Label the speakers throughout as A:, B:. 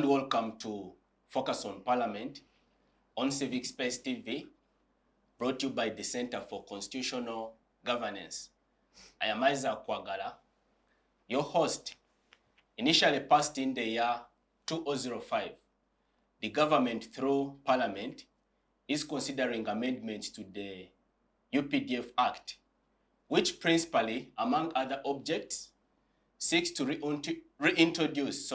A: and welcome to Focus on Parliament on Civic Space TV, brought to you by the Center for Constitutional Governance. I am Isaac Kwagala, your host. Initially passed in the year 2005, the government through Parliament is considering amendments to the UPDF Act, which principally, among other objects, seeks to reintroduce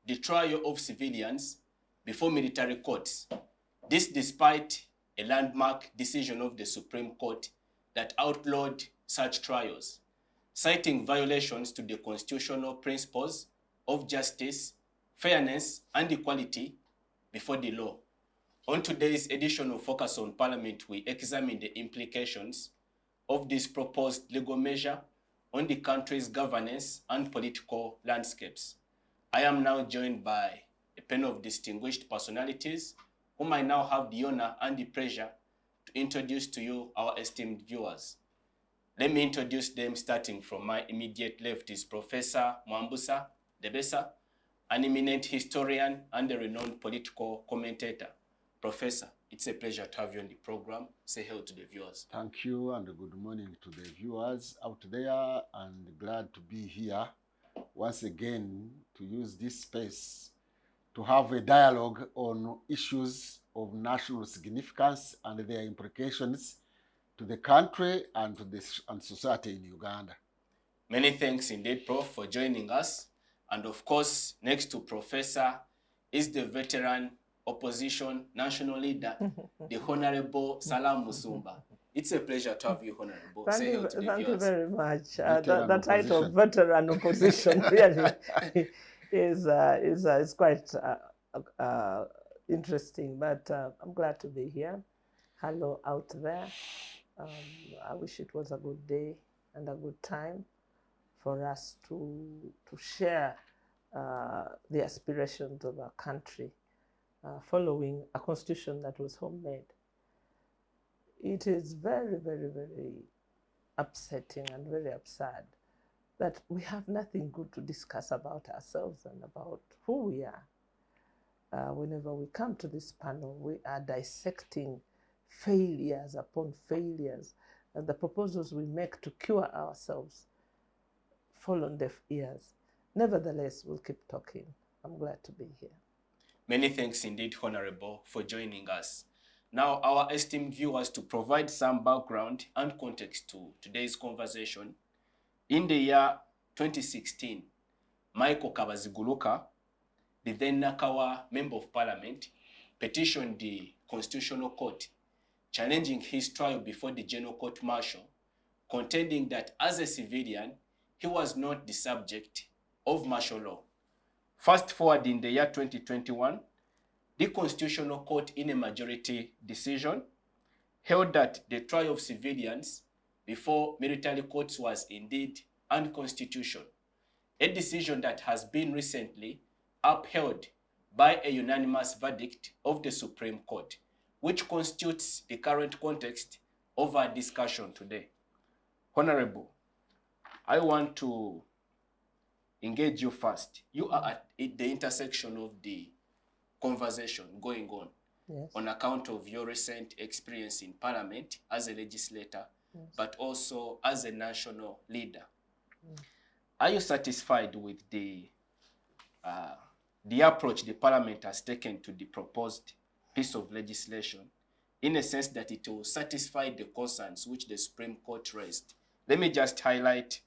A: the trial of civilians before military courts. This despite a landmark decision of the Supreme Court that outlawed such trials, citing violations to the constitutional principles of justice, fairness, and equality before the law. On today's edition of Focus on Parliament, we examine the implications of this proposed legal measure on the country's governance and political landscapes. I am now joined by a panel of distinguished personalities whom I now have the honor and the pleasure to introduce to you, our esteemed viewers. Let me introduce them, starting from my immediate left is Professor Mwambutsya, Ndebesa, an eminent historian and a renowned political commentator. Professor, it's a pleasure to have you on the program. Say hello to the viewers.
B: Thank you, and good morning to the viewers out there, and glad to be here once again to use this space to have a dialogue on issues of national significance and their implications to the country and to the society in Uganda.
A: Many thanks indeed, Prof, for joining us. And of course, next to Professor is the veteran opposition national leader, the Honorable Salamu Musumba. It's a pleasure to have you, Honorable.
C: Thank you very much. The title of veteran opposition really is quite interesting, but I'm glad to be here. Hello out there. I wish it was a good day and a good time for us to share the aspirations of our country following a constitution that was homemade. It is very, very, very upsetting and very absurd that we have nothing good to discuss about ourselves and about who we are. Whenever we come to this panel, we are dissecting failures upon failures, and the proposals we make to cure ourselves fall on deaf ears. Nevertheless, we'll keep talking. I'm glad to be here.
A: Many thanks indeed, Honorable, for joining us. Now, our esteemed viewers, to provide some background and context to today's conversation, in the year 2016, Michael Kabaziguluka, the then Nakawa Member of Parliament, petitioned the Constitutional Court, challenging his trial before the General Court Martial, contending that as a civilian, he was not the subject of martial law. Fast forward in the year 2021, the Constitutional Court, in a majority decision, held that the trial of civilians before military courts was indeed unconstitutional, a decision that has been recently upheld by a unanimous verdict of the Supreme Court, which constitutes the current context of our discussion today. Honorable, I want to engage you first. You are at the intersection of the conversation going on,
C: Yes.
A: on account of your recent experience in Parliament as a legislator,
C: Yes.
A: but also as a national leader. Are you satisfied with the approach the Parliament has taken to the proposed piece of legislation, in a sense that it will satisfy the concerns which the Supreme Court raised? Let me just highlight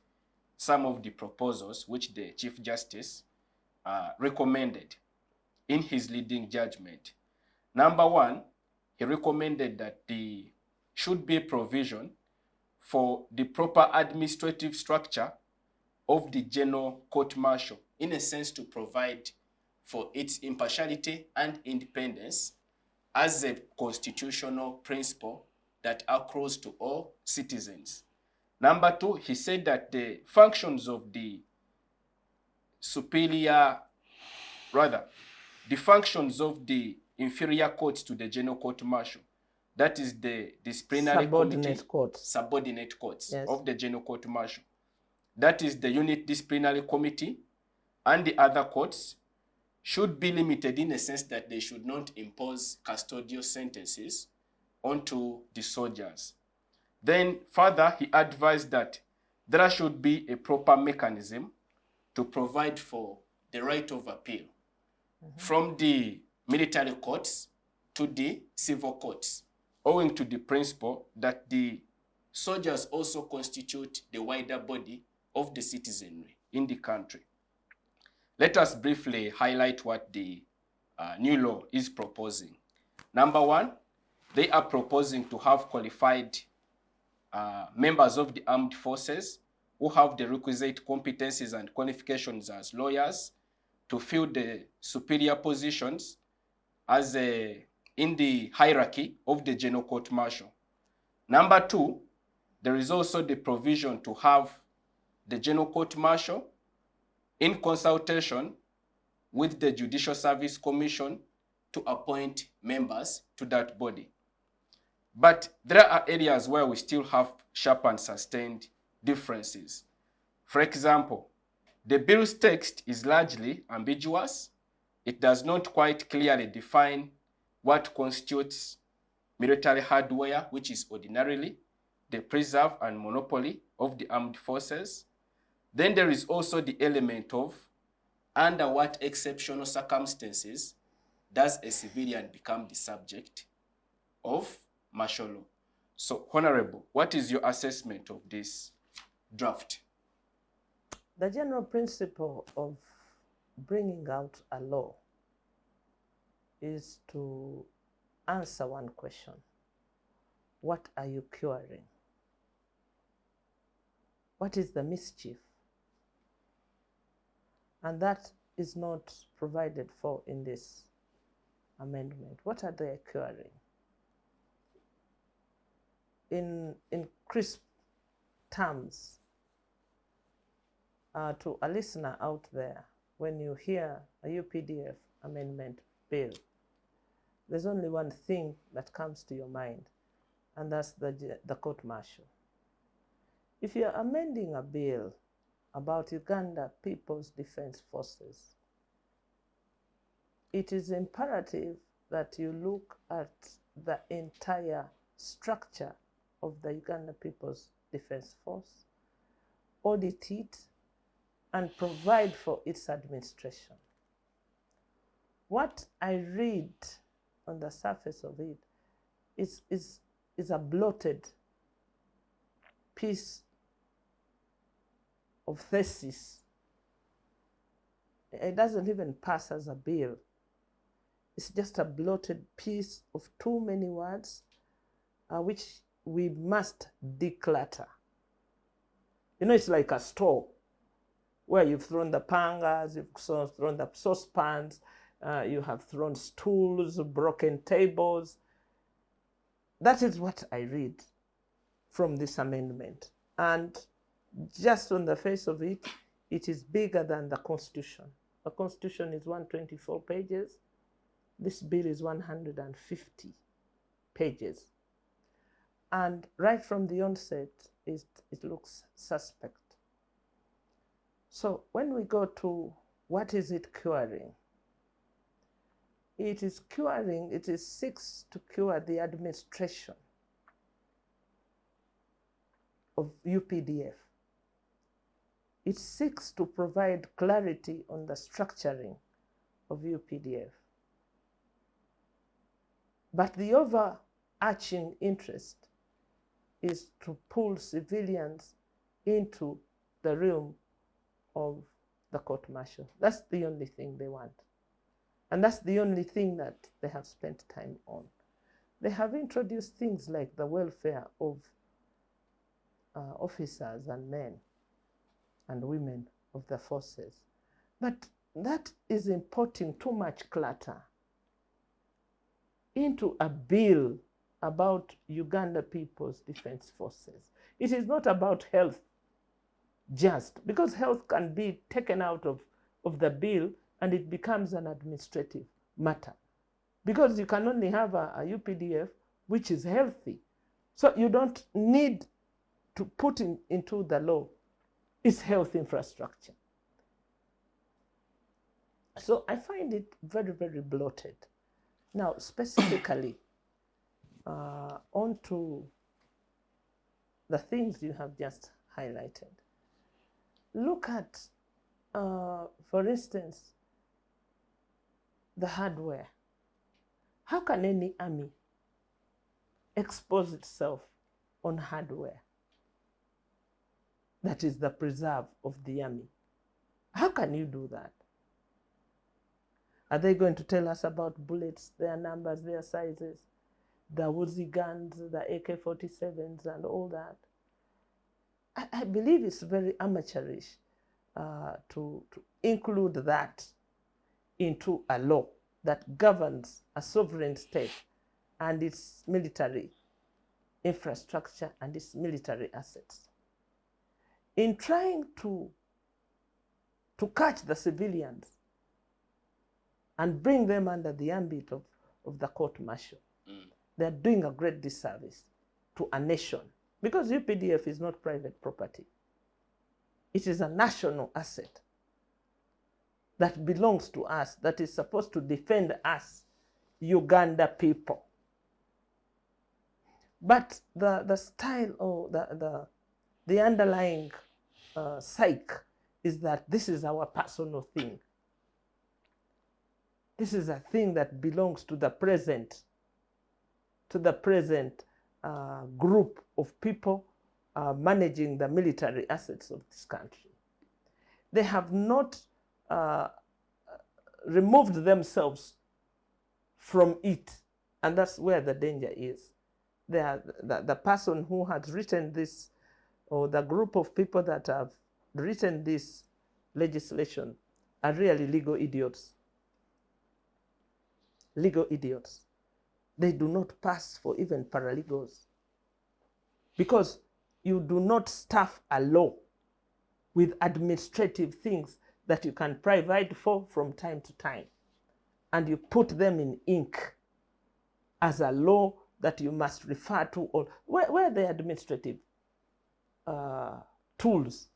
A: some of the proposals which the Chief Justice recommended in his leading judgment. Number one, he recommended that there should be provision for the proper administrative structure of the General Court Martial, in a sense to provide for its impartiality and independence as a constitutional principle that accrues to all citizens. Number two, he said that the functions of the functions of the inferior courts to the General Court Martial, that is the disciplinary subordinate courts
C: Yes.
A: of the General Court Martial, that is the unit disciplinary committee and the other courts, should be limited in a sense that they should not impose custodial sentences onto the soldiers. Then further, he advised that there should be a proper mechanism to provide for the right of appeal from the military courts to the civil courts, owing to the principle that the soldiers also constitute the wider body of the citizenry in the country. Let us briefly highlight what the new law is proposing. Number one, they are proposing to have qualified members of the armed forces who have the requisite competencies and qualifications as lawyers to fill the superior positions as in the hierarchy of the General Court Martial. Number two, there is also the provision to have the General Court Martial in consultation with the Judicial Service Commission to appoint members to that body. But there are areas where we still have sharp and sustained differences. For example, the bill's text is largely ambiguous. It does not quite clearly define what constitutes military hardware, which is ordinarily the preserve and monopoly of the armed forces. Then there is also the element of under what exceptional circumstances does a civilian become the subject of martial law. So, Honorable, what is your assessment of this draft?
C: The general principle of bringing out a law is to answer one question. What are you curing? What is the mischief? And that is not provided for in this amendment. What are they curing? In crisp terms, to a listener out there, when you hear a UPDF amendment bill, there's only one thing that comes to your mind, and that's the court martial. If you're amending a bill about Uganda People's Defense Forces, it is imperative that you look at the entire structure of the Uganda People's Defense Force, audit it, and provide for its administration. What I read on the surface of it is a bloated piece of thesis. It doesn't even pass as a bill. It's just a bloated piece of too many words, which we must declutter. You know, it's like a store where you've thrown the pangas, you've thrown the saucepans, you have thrown stools, broken tables. That is what I read from this amendment. And just on the face of it, it is bigger than the Constitution. The Constitution is 124 pages. This bill is 150 pages. And right from the onset, it looks suspect. So when we go to what is it curing? It seeks to cure the administration of UPDF. It seeks to provide clarity on the structuring of UPDF. But the overarching interest is to pull civilians into the realm of the court martial. That's the only thing they want. And that's the only thing that they have spent time on. They have introduced things like the welfare of officers and men and women of the forces. But that is importing too much clutter into a bill about Uganda People's Defense Forces. It is not about health just, because health can be taken out of the bill and it becomes an administrative matter. Because you can only have a UPDF which is healthy. So you don't need to put into the law its health infrastructure. So I find it very, very bloated. Now, specifically, onto the things you have just highlighted. Look at, for instance, the hardware. How can any army expose itself on hardware that is the preserve of the army? How can you do that? Are they going to tell us about bullets, their numbers, their sizes, the Uzi guns, the AK-47s and all that? I believe it's very amateurish to include that into a law that governs a sovereign state and its military infrastructure and its military assets. In trying to catch the civilians and bring them under the ambit of the court martial, they're doing a great disservice to a nation, because UPDF is not private property. It is a national asset that belongs to us, that is supposed to defend us, Uganda people. But the style or the underlying psyche is that this is our personal thing. This is a thing that belongs to the present group of people managing the military assets of this country. They have not removed themselves from it, and that's where the danger is. The person who has written this, or the group of people that have written this legislation, are really legal idiots. Legal idiots. They do not pass for even paralegals, because you do not staff a law with administrative things that you can provide for from time to time, and you put them in ink as a law that you must refer to. Or where are the administrative tools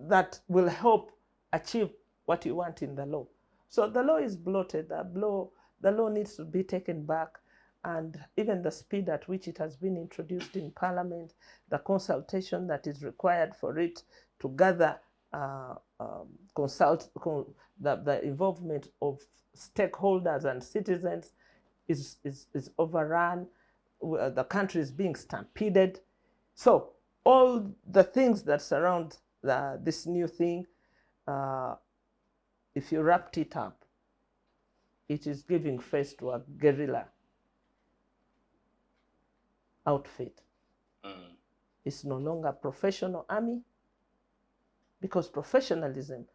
C: that will help achieve what you want in the law? So the law is bloated. The law needs to be taken back, and even the speed at which it has been introduced in Parliament, the consultation that is required for it to gather the involvement of stakeholders and citizens is overrun. The country is being stampeded. So all the things that surround this new thing, if you wrapped it up, it is giving face to a guerrilla outfit. It's no longer a professional army, because professionalism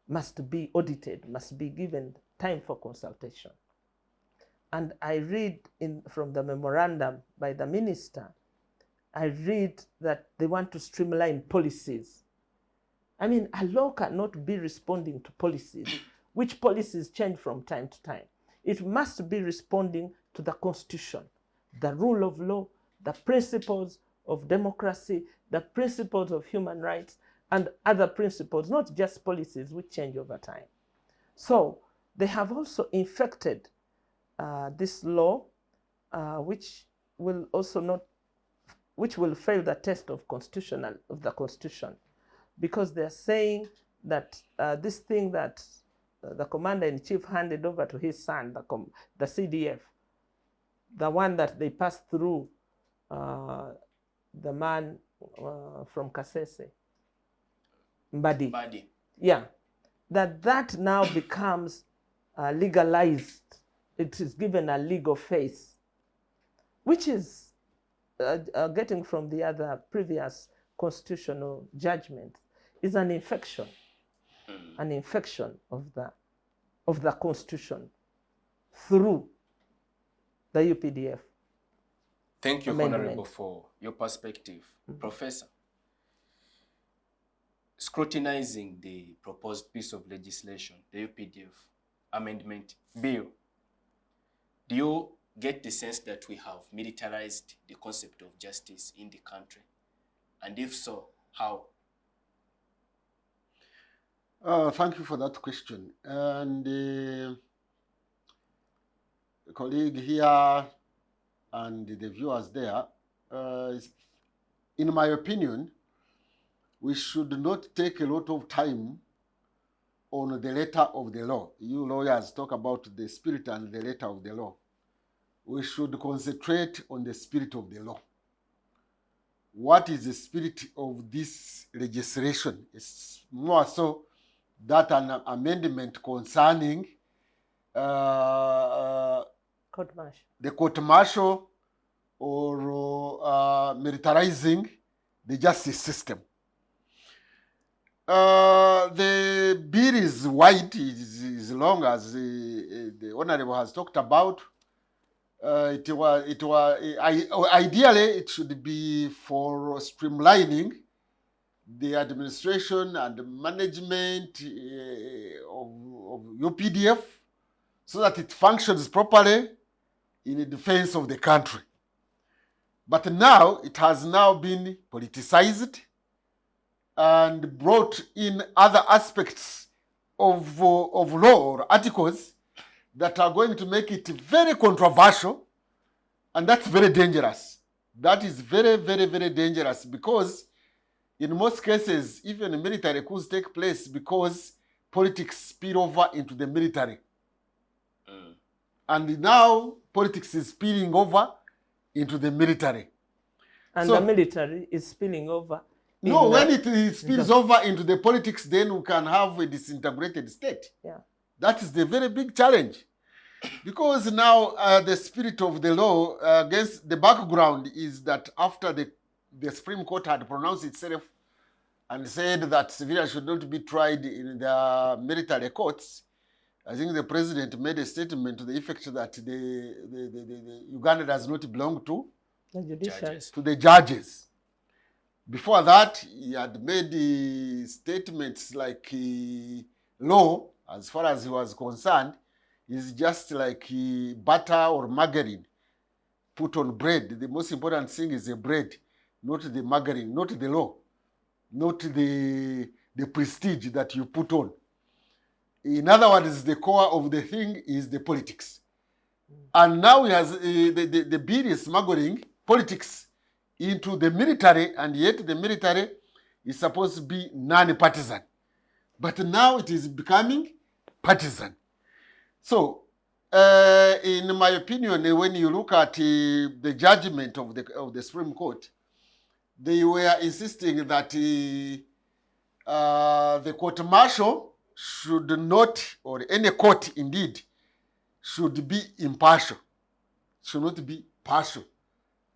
C: must be audited, must be given time for consultation. And I read from the memorandum by the minister, I read that they want to streamline policies. I mean, a law cannot be responding to policies, which policies change from time to time. It must be responding to the Constitution, the rule of law, the principles of democracy, the principles of human rights, and other principles, not just policies which change over time. So they have also infected this law, which will fail the test of the Constitution, because they're saying that this thing that the commander-in-chief handed over to his son, the CDF, the one that they passed through the man from Kasese, Mbadi. Yeah, that now becomes legalized. It is given a legal face, which is getting from the other previous constitutional judgment, is an infection of the Constitution through the UPDF.
A: Thank you,
C: amendment.
A: Honorable, for your perspective. Professor, scrutinizing the proposed piece of legislation, the UPDF Amendment Bill, do you get the sense that we have militarized the concept of justice in the country? And if so, how?
B: Thank you for that question. And the colleague here and the viewers there, in my opinion, we should not take a lot of time on the letter of the law. You lawyers talk about the spirit and the letter of the law. We should concentrate on the spirit of the law. What is the spirit of this legislation? It's more so that an amendment concerning
C: Court martial.
B: the court martial or militarizing the justice system. The bill is wide, is long, as the Honorable has talked about. Ideally, it should be for streamlining the administration and management of UPDF so that it functions properly in the defense of the country. But now, it has now been politicized and brought in other aspects of law or articles that are going to make it very controversial, and that's very dangerous. That is very, very, very dangerous, because in most cases, even military coups take place because politics spill over into the military. And now politics is spilling over into the military.
C: And
B: So-
C: the military is spilling over.
B: No,
C: in
B: when
C: the-
B: it spills over into the politics, then we can have a disintegrated state.
C: Yeah.
B: That is the very big challenge. Because now the spirit of the law against the background is that after the Supreme Court had pronounced itself and said that civilians should not be tried in the military courts, I think the president made a statement to the effect that the Uganda does not belong to
C: The judiciary.
A: Judges.
B: the judges. Before that, he had made statements like law, as far as he was concerned, is just like butter or margarine put on bread. The most important thing is the bread, not the margarine, not the law, not the prestige that you put on. In other words, the core of the thing is the politics. And now he has the bill is smuggling politics into the military, and yet the military is supposed to be non-partisan. But now it is becoming partisan. So, in my opinion, when you look at the judgment of the Supreme Court, they were insisting that the court martial should not, or any court indeed, should be impartial, should not be partial,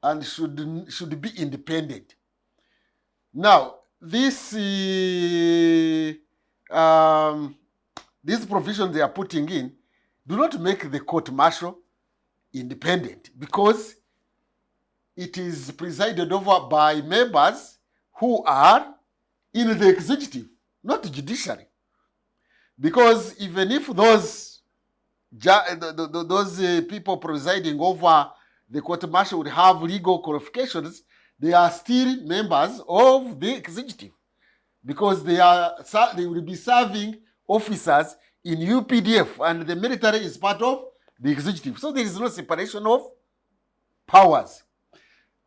B: and should be independent. Now, these provisions they are putting in do not make the court martial independent, because it is presided over by members who are in the executive, not the judiciary. Because even if those people presiding over the court martial would have legal qualifications, they are still members of the executive, because they will be serving officers in UPDF, and the military is part of the executive. So there is no separation of powers.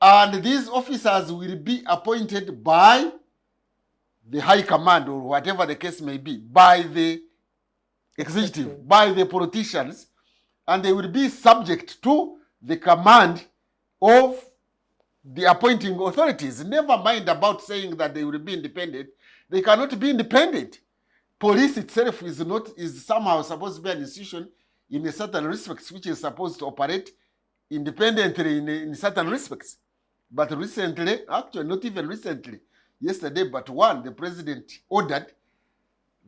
B: And these officers will be appointed by the high command, or whatever the case may be, by the executive, by the politicians, and they will be subject to the command of the appointing authorities. Never mind about saying that they will be independent. They cannot be independent. Police itself is somehow supposed to be an institution in a certain respects, which is supposed to operate independently in certain respects. But recently, actually not even recently, yesterday but one, the president ordered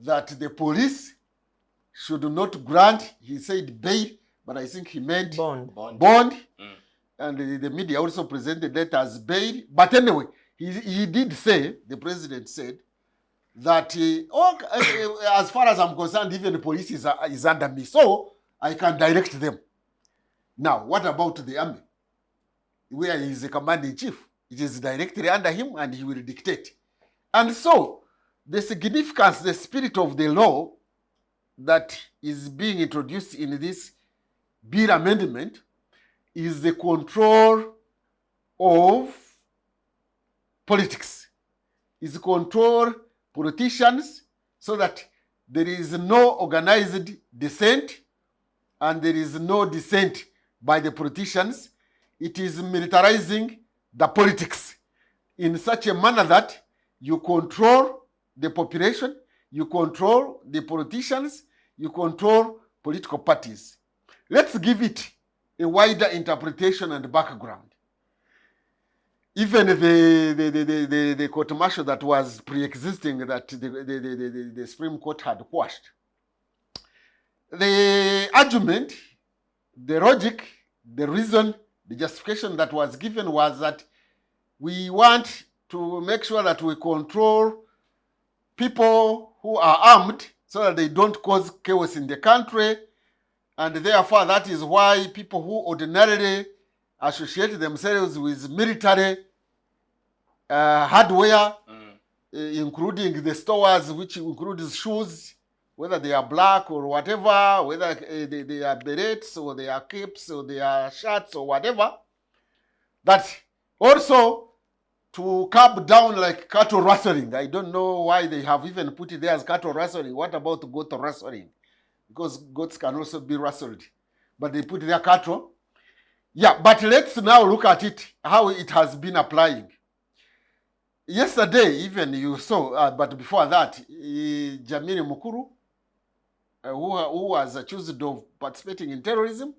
B: that the police should not grant, he said bail, but I think he meant
C: Bond.
B: bond. And the media also presented that as bail. But anyway, he did say, the president said, that as far as I'm concerned, even the police is under me, so I can direct them. Now, what about the army, where he is the commander-in-chief? It is directly under him, and he will dictate. And so, the significance, the spirit of the law that is being introduced in this bill amendment is the control of politics, is control politicians so that there is no organized dissent and there is no dissent by the politicians. It is militarizing the politics in such a manner that you control the population, you control the politicians, you control political parties. Let's give it a wider interpretation and background. Even the court martial that was pre-existing that the Supreme Court had quashed. The argument, the logic, the reason, the justification that was given was that we want to make sure that we control people who are armed so that they don't cause chaos in the country, and therefore that is why people who ordinarily associate themselves with military hardware, including the stores, which includes shoes, whether they are black or whatever, whether they are berets or they are capes or they are shirts or whatever, that also to curb down like cattle rustling. I don't know why they have even put it there as cattle rustling. What about goat rustling? Because goats can also be rustled, but they put their cattle. Yeah, but let's now look at it, how it has been applying. Yesterday, even you saw, but before that, Jamiri Mukuru, who was accused of participating in terrorism,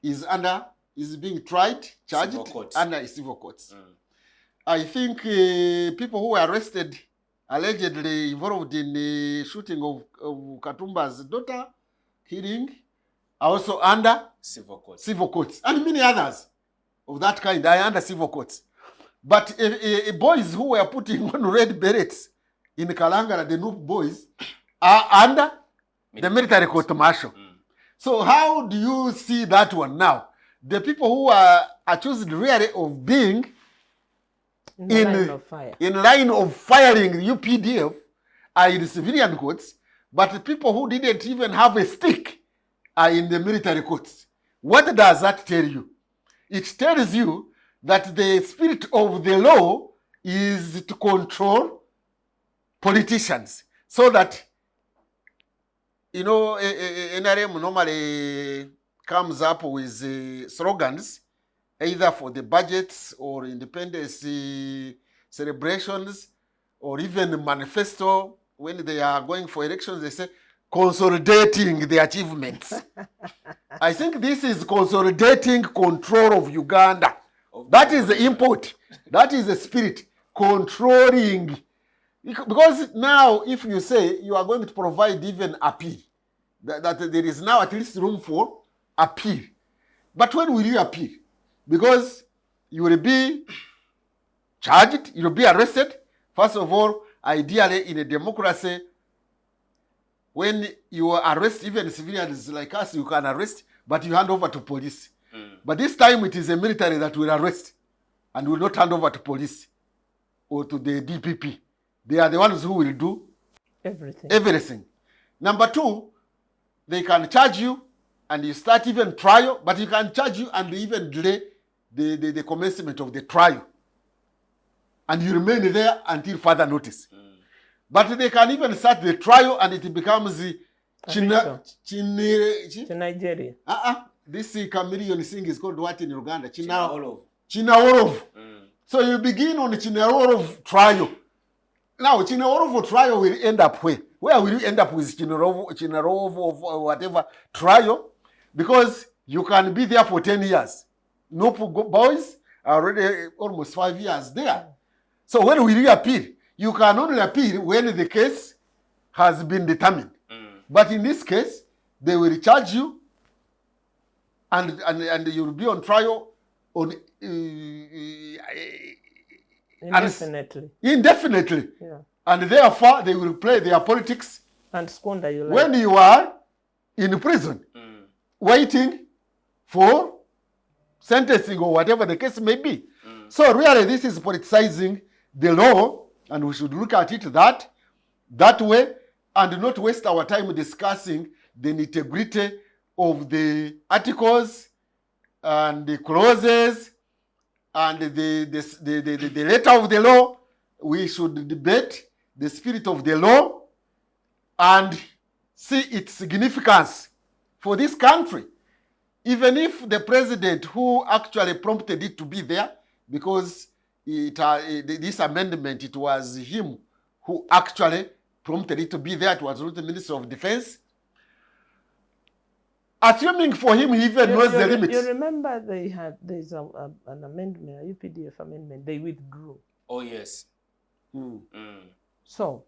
B: is being tried, charged under civil courts. I think people who were arrested, allegedly involved in the shooting of Katumba's daughter, killing, are also under
A: Civil
B: courts, and many others of that kind are under civil courts. But boys who were putting on red berets in Kalangala, the Noob boys, are under the military court martial. So how do you see that one now? The people who are accused really of being in line of firing UPDF are in civilian courts, but the people who didn't even have a stick are in the military courts. What does that tell you? It tells you that the spirit of the law is to control politicians so that, you know, NRM normally comes up with slogans either for the budgets or independence celebrations or even manifesto. When they are going for elections, they say consolidating the achievements. I think this is consolidating control of Uganda. That is the import. That is the spirit. Controlling. Because now, if you say you are going to provide even appeal, that there is now at least room for appeal. But when will you appeal? Because you will be charged, you will be arrested. First of all, ideally in a democracy, when you arrest even civilians like us, you can arrest, but you hand over to police. But this time it is a military that will arrest and will not hand over to police or to the DPP. They are the ones who will do everything. Number two, they can charge you and you start even trial, but you can charge you and even delay the commencement of the trial. And you remain there until further notice. But they can even start the trial and it becomes
C: Nigeria.
B: This chameleon thing is called what in Uganda? Chinaworov. So you begin on the Chinaworov trial. Now, Chinaworov trial will end up where? Where will you end up with Chinaworov or whatever trial? Because you can be there for 10 years. No boys are already almost 5 years there. So when will you appeal? You can only appeal when the case has been determined. But in this case, they will charge you and you will be on trial on indefinitely.
C: Yeah.
B: And therefore, they will play their politics
C: and squander you
B: when you are in prison, waiting for sentencing or whatever the case may be. So really, this is politicizing the law, and we should look at it that that way and not waste our time discussing the nitty-gritty of the articles and the clauses and the letter of the law. We should debate the spirit of the law and see its significance for this country. Even if the president who actually prompted it to be there, because this amendment, it was him who actually prompted it to be there. It was not the Minister of Defense. Assuming for him, he even knows the limits.
C: You remember there's an amendment, a UPDF amendment, they withdrew.
A: Oh, yes.
C: So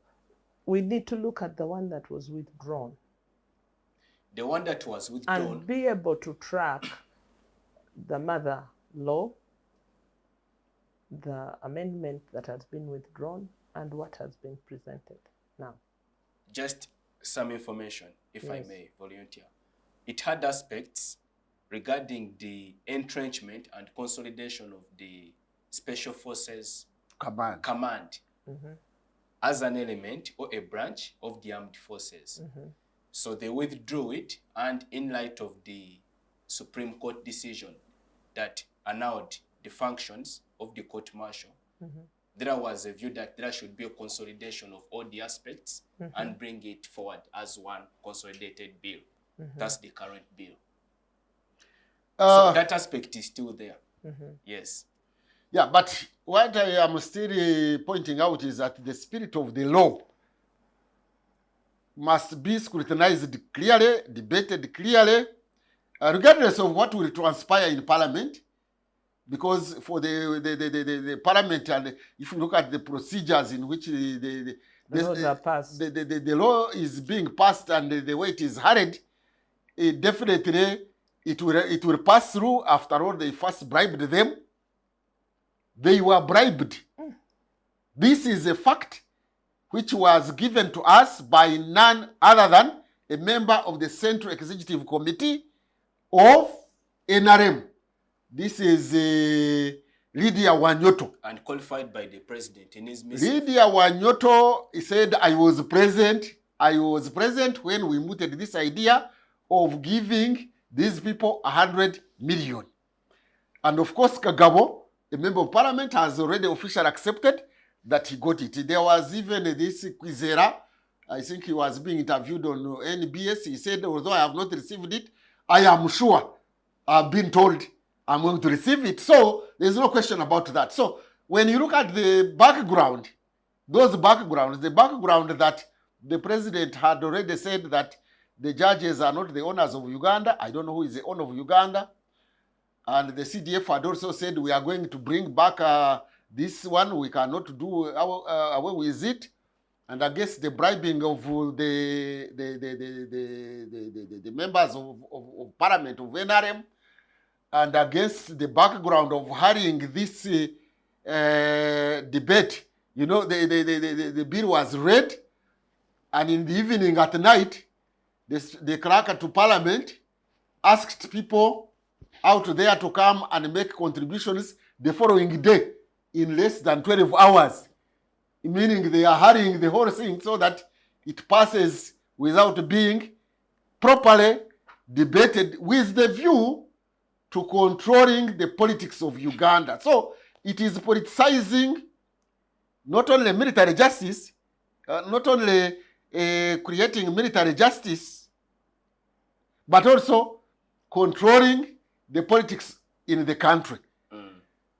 C: we need to look at the one that was withdrawn.
A: The one that was withdrawn.
C: And be able to track the mother law, the amendment that has been withdrawn, and what has been presented now.
A: Just some information, if
C: Yes.
A: I may volunteer. It had aspects regarding the entrenchment and consolidation of the Special Forces Command as an element or a branch of the armed forces. So they withdrew it, and in light of the Supreme Court decision that annulled the functions of the court-martial, there was a view that there should be a consolidation of all the aspects and bring it forward as one consolidated bill. That's the current bill. So that aspect is still there. Yes.
B: Yeah, but what I am still pointing out is that the spirit of the law must be scrutinized clearly, debated clearly, regardless of what will transpire in Parliament. Because for the Parliament, and if you look at the procedures in which the
C: laws are passed,
B: the law is being passed and the way it is hurried, definitely it will pass through. After all, they first bribed them. They were bribed. This is a fact which was given to us by none other than a member of the Central Executive Committee of NRM. This is Lydia Wanyoto.
A: And qualified by the president in his message.
B: Lydia Wanyoto said, I was present when we mooted this idea of giving these people 100 million. And of course, Kagabo, a member of parliament, has already officially accepted that he got it. There was even this Kwizera, I think he was being interviewed on NBS. He said, although I have not received it, I am sure I've been told I'm going to receive it. So there's no question about that. So when you look at the background, the background that the president had already said that the judges are not the owners of Uganda. I don't know who is the owner of Uganda. And the CDF had also said we are going to bring back this one. We cannot do away with it. And I guess the bribing of the members of Parliament of NRM, and against the background of hurrying this debate, you know, the bill was read, and in the evening at night, the clerk to Parliament asked people out there to come and make contributions the following day in less than 12 hours, meaning they are hurrying the whole thing so that it passes without being properly debated with the view to controlling the politics of Uganda. So it is politicizing not only military justice, not only creating military justice, but also controlling the politics in the country.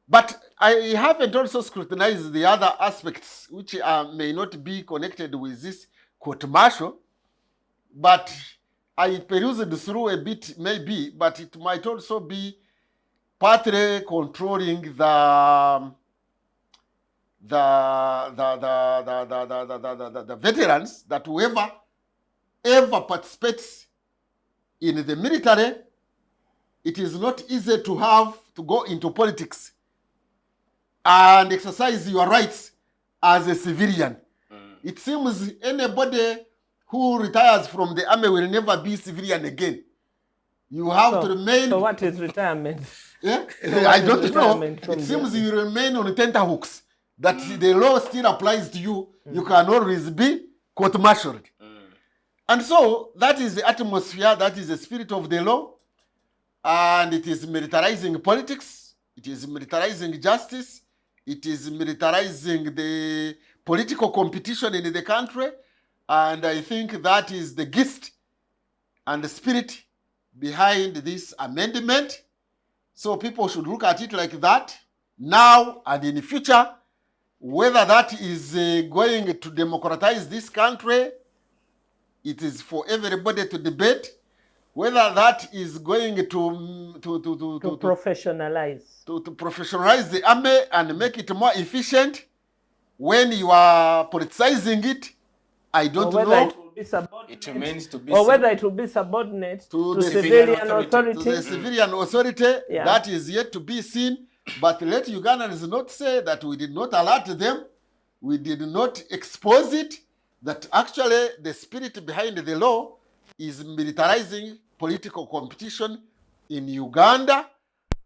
B: But I haven't also scrutinized the other aspects which may not be connected with this court-martial, but I perused through a bit, maybe, but it might also be partly controlling the veterans, that whoever ever participates in the military, it is not easy to have to go into politics and exercise your rights as a civilian. It seems anybody who retires from the army will never be civilian again. You have to remain.
C: So what is retirement?
B: Yeah?
C: So
B: I don't know.
C: It
B: seems you remain on tenterhooks, that the law still applies to you. You can always be court-martialed. And so that is the atmosphere, that is the spirit of the law, and it is militarizing politics, it is militarizing justice, it is militarizing the political competition in the country, and I think that is the gist and the spirit behind this amendment. So people should look at it like that now and in the future. Whether that is going to democratize this country, it is for everybody to debate. Whether that is going to
C: professionalize.
B: To professionalize the army and make it more efficient. When you are politicizing it, I don't know.
C: It will be subordinate.
A: It remains to be
C: or
A: seen.
C: whether it will be subordinate
B: to
C: the
B: the
C: civilian authority.
B: To the civilian authority,
C: Yeah.
B: that is yet to be seen. But let Ugandans not say that we did not alert them, we did not expose it, that actually the spirit behind the law is militarizing political competition in Uganda.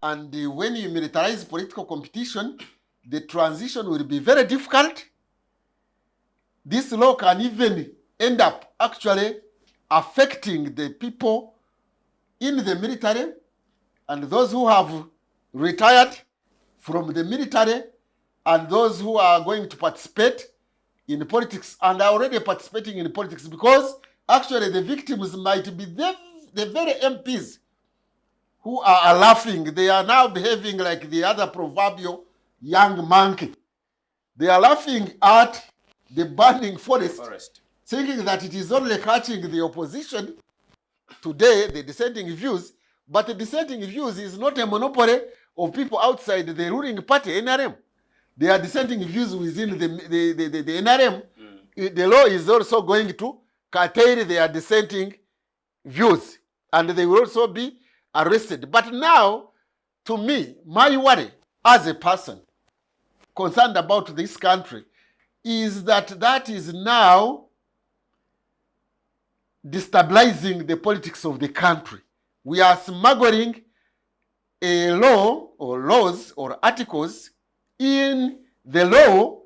B: And when you militarize political competition, the transition will be very difficult. This law can even end up actually affecting the people in the military and those who have retired from the military and those who are going to participate in politics and are already participating in politics, because actually the victims might be the very MPs who are laughing. They are now behaving like the other proverbial young monkey. They are laughing at the burning forest, thinking that it is only catching the opposition today, the dissenting views, but the dissenting views is not a monopoly of people outside the ruling party, NRM. They are dissenting views within the NRM. The law is also going to curtail their dissenting views, and they will also be arrested. But now, to me, my worry as a person concerned about this country is that is now destabilizing the politics of the country. We are smuggling a law or laws or articles in the law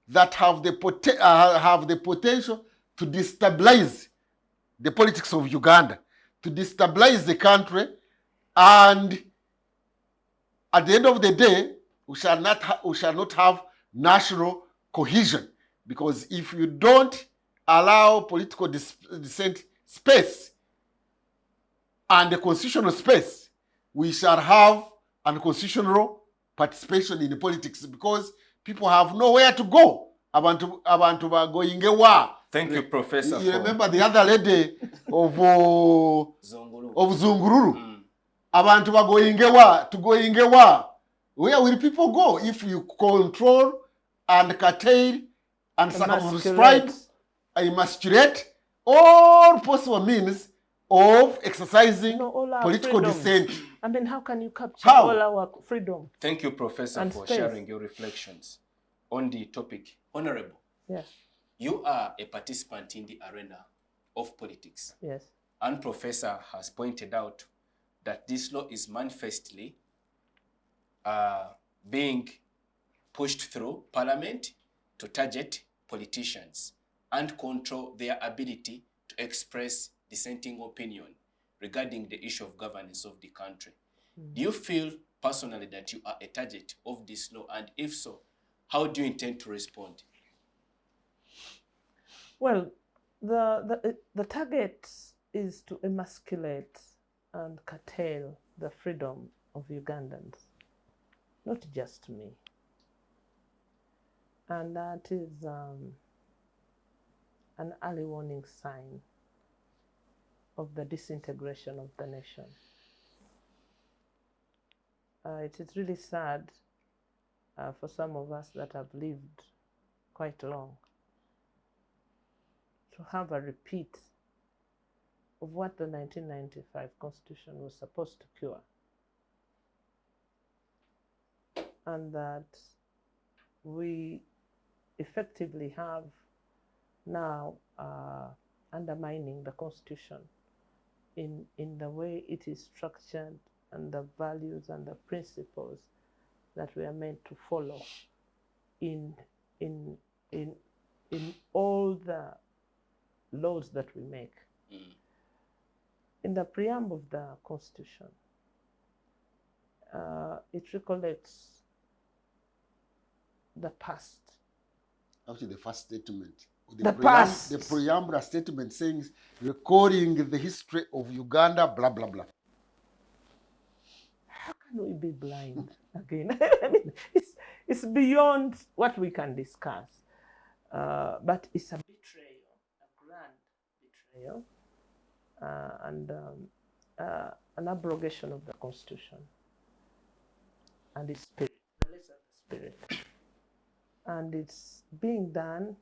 B: that have the potential to destabilize the politics of Uganda, to destabilize the country, and at the end of the day, we shall not have national cohesion, because if you don't allow political dissent space and the constitutional space, we shall have unconstitutional participation in politics, because people have nowhere to go. Abantu going away.
A: Thank you, Professor.
B: You remember the other lady of Zungururu? Abantu going away. Where will people go if you control and curtail and circumscribe, emasculate all possible means of exercising political dissent?
C: I mean, how can you capture all our freedom?
A: Thank you, Professor, for sharing your reflections on the topic. Honorable,
C: yes,
A: you are a participant in the arena of politics.
C: Yes.
A: And Professor has pointed out that this law is manifestly being pushed through Parliament to target politicians and control their ability to express dissenting opinion regarding the issue of governance of the country. Do you feel personally that you are a target of this law? And if so, how do you intend to respond?
C: Well, the target is to emasculate and curtail the freedom of Ugandans, not just me. And that is an early warning sign of the disintegration of the nation. It is really sad for some of us that have lived quite long to have a repeat of what the 1995 Constitution was supposed to cure. And that we effectively have now undermining the Constitution in the way it is structured and the values and the principles that we are meant to follow in all the laws that we make. In the preamble of the Constitution, it recollects the past.
B: Actually, the first statement.
C: Past.
B: The preamble statement saying, recording the history of Uganda, blah, blah, blah.
C: How can we be blind again? I mean, it's beyond what we can discuss. But it's a betrayal, a grand betrayal, and an abrogation of the Constitution and its spirit, the letter of the spirit. And it's being done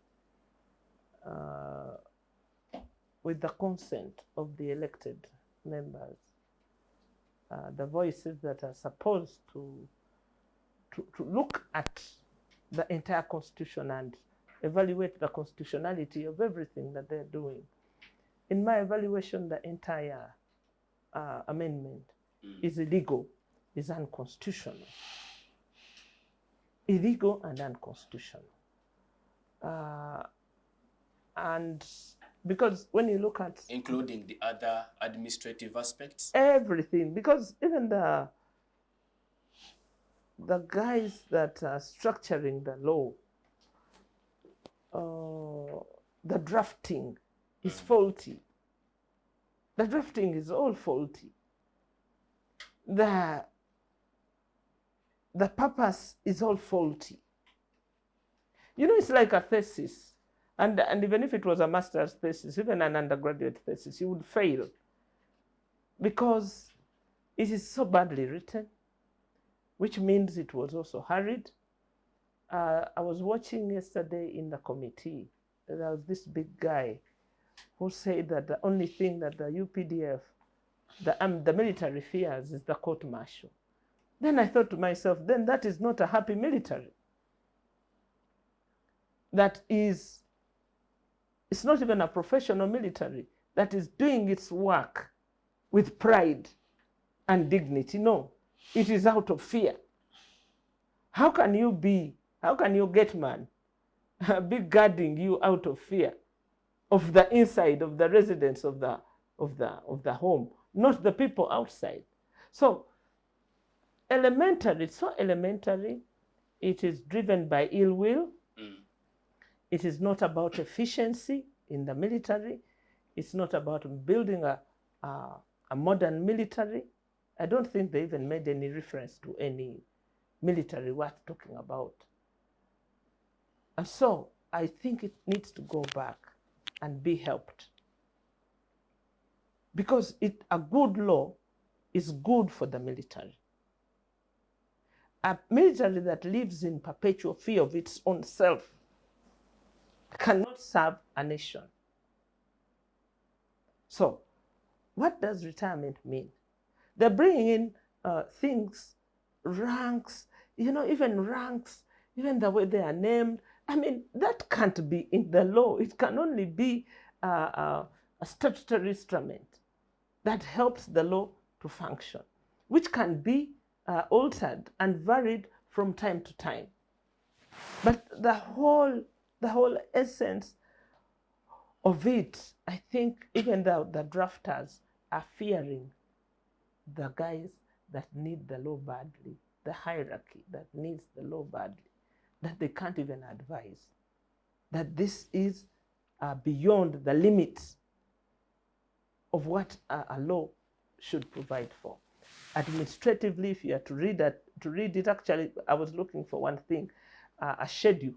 C: with the consent of the elected members, the voices that are supposed to look at the entire Constitution and evaluate the constitutionality of everything that they're doing. In my evaluation, the entire amendment is illegal, is unconstitutional. Illegal and unconstitutional. And because when you look at...
A: Including the other administrative aspects?
C: Everything, because even the guys that are structuring the law, the drafting is faulty. The drafting is all faulty. The purpose is all faulty. You know, it's like a thesis. And even if it was a master's thesis, even an undergraduate thesis, you would fail. Because it is so badly written, which means it was also hurried. I was watching yesterday in the committee, there was this big guy who said that the only thing that the UPDF, the military fears, is the court-martial. Then I thought to myself, then that is not a happy military. That is, it's not even a professional military that is doing its work with pride and dignity. No, it is out of fear. How can you get man be guarding you out of fear of the inside of the residents of the home, not the people outside? So elementary, it's so elementary. It is driven by ill will. It is not about efficiency in the military. It's not about building a modern military. I don't think they even made any reference to any military worth talking about. And so I think it needs to go back and be helped. Because a good law is good for the military. A military that lives in perpetual fear of its own self cannot serve a nation. So, what does retirement mean? They're bringing in things, ranks, even the way they are named. I mean, that can't be in the law. It can only be a statutory instrument that helps the law to function, which can be altered and varied from time to time. But the whole essence of it, I think even the drafters are fearing the guys that need the law badly, the hierarchy that needs the law badly, that they can't even advise, that this is beyond the limits of what a law should provide for. Administratively, if you are to read it, actually, I was looking for one thing, a schedule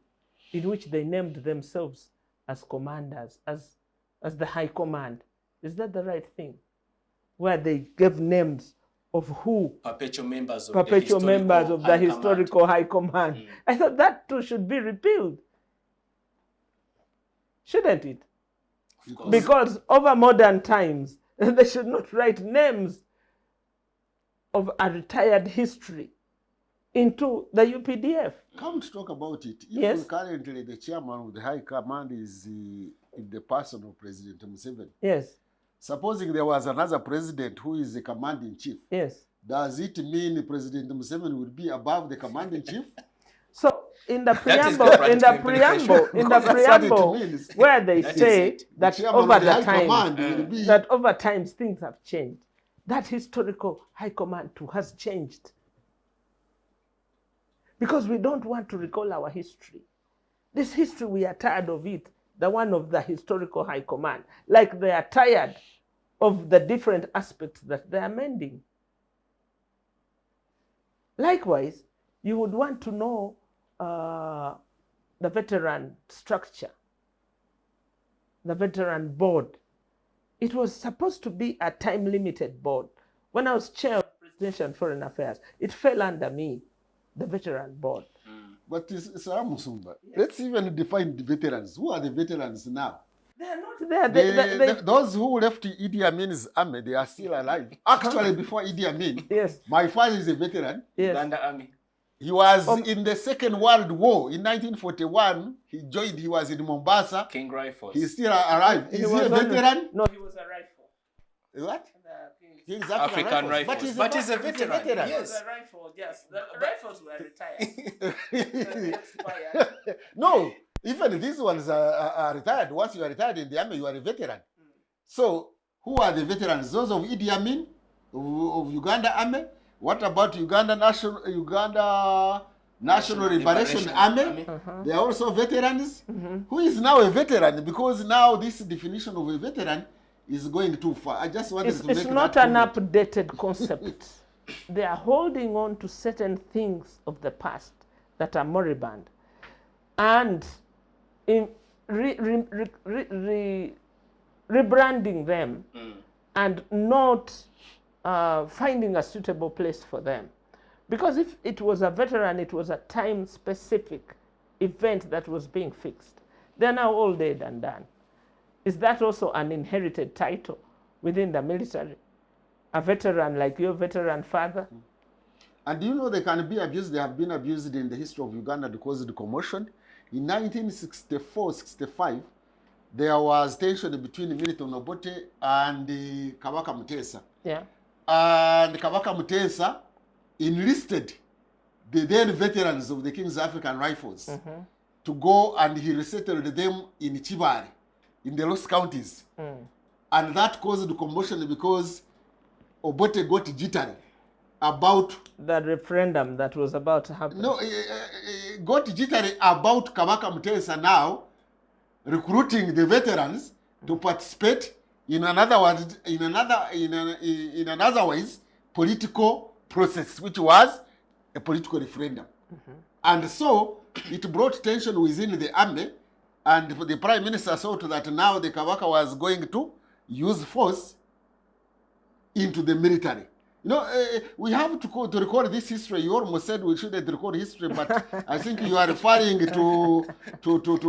C: in which they named themselves as commanders, as the high command. Is that the right thing? Where they gave names of who?
A: Perpetual members of
C: the historical high command. I thought that too should be repealed. Shouldn't it? Because over modern times, they should not write names of a retired history into the UPDF.
B: Come to talk about it.
C: Yes.
B: Currently, the chairman of the High Command is in the person of President Museveni.
C: Yes.
B: Supposing there was another president who is the commanding chief.
C: Yes.
B: Does it mean President Museveni would be above the commanding chief?
C: So in the
A: That is the
C: preamble, in the
A: practical
C: preamble,
A: implication.
C: in the
B: Because that's what it
C: preamble,
B: means.
C: where they
A: That is
C: say
A: it.
C: that
B: Chairman
C: over
B: of
C: the
B: High
C: time,
B: Command will be
C: that over time things have changed. That historical high command too has changed. Because we don't want to recall our history. This history, we are tired of it, the one of the historical high command. Like they are tired of the different aspects that they are mending. Likewise, you would want to know the veteran structure, the veteran board. It was supposed to be a time-limited board. When I was chair of Presidential and Foreign Affairs, it fell under me, the veteran board.
B: But Salamu Musumba, let's even define the veterans. Who are the veterans now?
C: They are not there.
B: Those who left Idi Amin's army, they are still alive. Actually, before Idi Amin,
C: Yes.
B: my father is a veteran.
C: Yes.
A: Uganda Army.
B: He was in the Second World War. In 1941, he joined, he was in Mombasa.
A: King Rifles.
B: He's still alive. Is he a veteran?
C: No, he was a rifle.
B: What? He's
A: African Rifles.
B: But
A: he's a veteran.
C: He was
A: Yes.
C: a rifle, yes. The rifles were retired. Expired.
B: No, even these ones are retired. Once you are retired in the army, you are a veteran. So, who are the veterans? Those of Idi Amin, of Uganda Army? What about Uganda National Liberation Army? They are also veterans. Who is now a veteran? Because now this definition of a veteran is going too far. I just wanted to make
C: It's not an updated concept. They are holding on to certain things of the past that are moribund, and in rebranding them and not finding a suitable place for them. Because if it was a veteran, it was a time-specific event that was being fixed. They're now all dead and done. Is that also an inherited title within the military? A veteran like your veteran father?
B: And do you know they can be abused? They have been abused in the history of Uganda because of the commotion. In 1964-65, there was tension between Milton Obote and Kabaka Mutesa.
C: Yeah.
B: And Kabaka Mutesa enlisted the then veterans of the King's African Rifles to go, and he resettled them in Chibari, in the Lost Counties. And that caused the commotion because Obote got jittery about
C: the referendum that was about to happen.
B: No, got jittery about Kabaka Mutesa now recruiting the veterans to participate in another otherwise political process, which was a political referendum. And so it brought tension within the army, and the Prime Minister saw to that now the Kabaka was going to use force into the military. You know, we have to record this history. You almost said we shouldn't record history, but I think you are referring to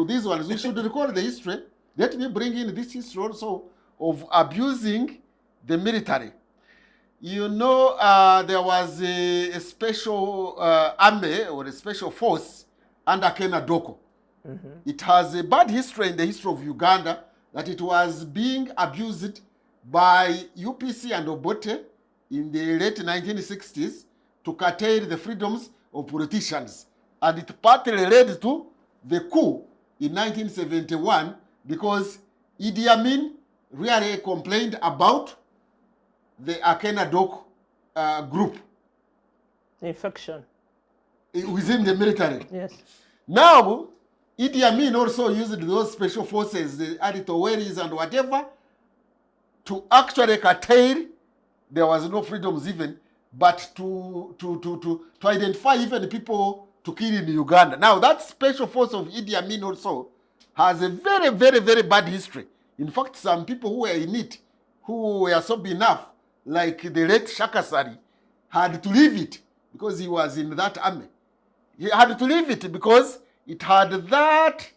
B: these ones. We should record the history. Let me bring in this history also of abusing the military. You know, there was a special army or a special force under Kenadoko. It has a bad history in the history of Uganda that it was being abused by UPC and Obote in the late 1960s to curtail the freedoms of politicians. And it partly led to the coup in 1971 because Idi Amin really complained about the Akenadok group.
C: Infection.
B: Within the military.
C: Yes.
B: Now, Idi Amin also used those special forces, the Aditoweris and whatever, to actually curtail. There was no freedoms even, but to identify even people to kill in Uganda. Now, that special force of Idi Amin also has a very, very, very bad history. In fact, some people who were in it, who were sober enough, like the late Shakasari, had to leave it because he was in that army. He had to leave it because it had that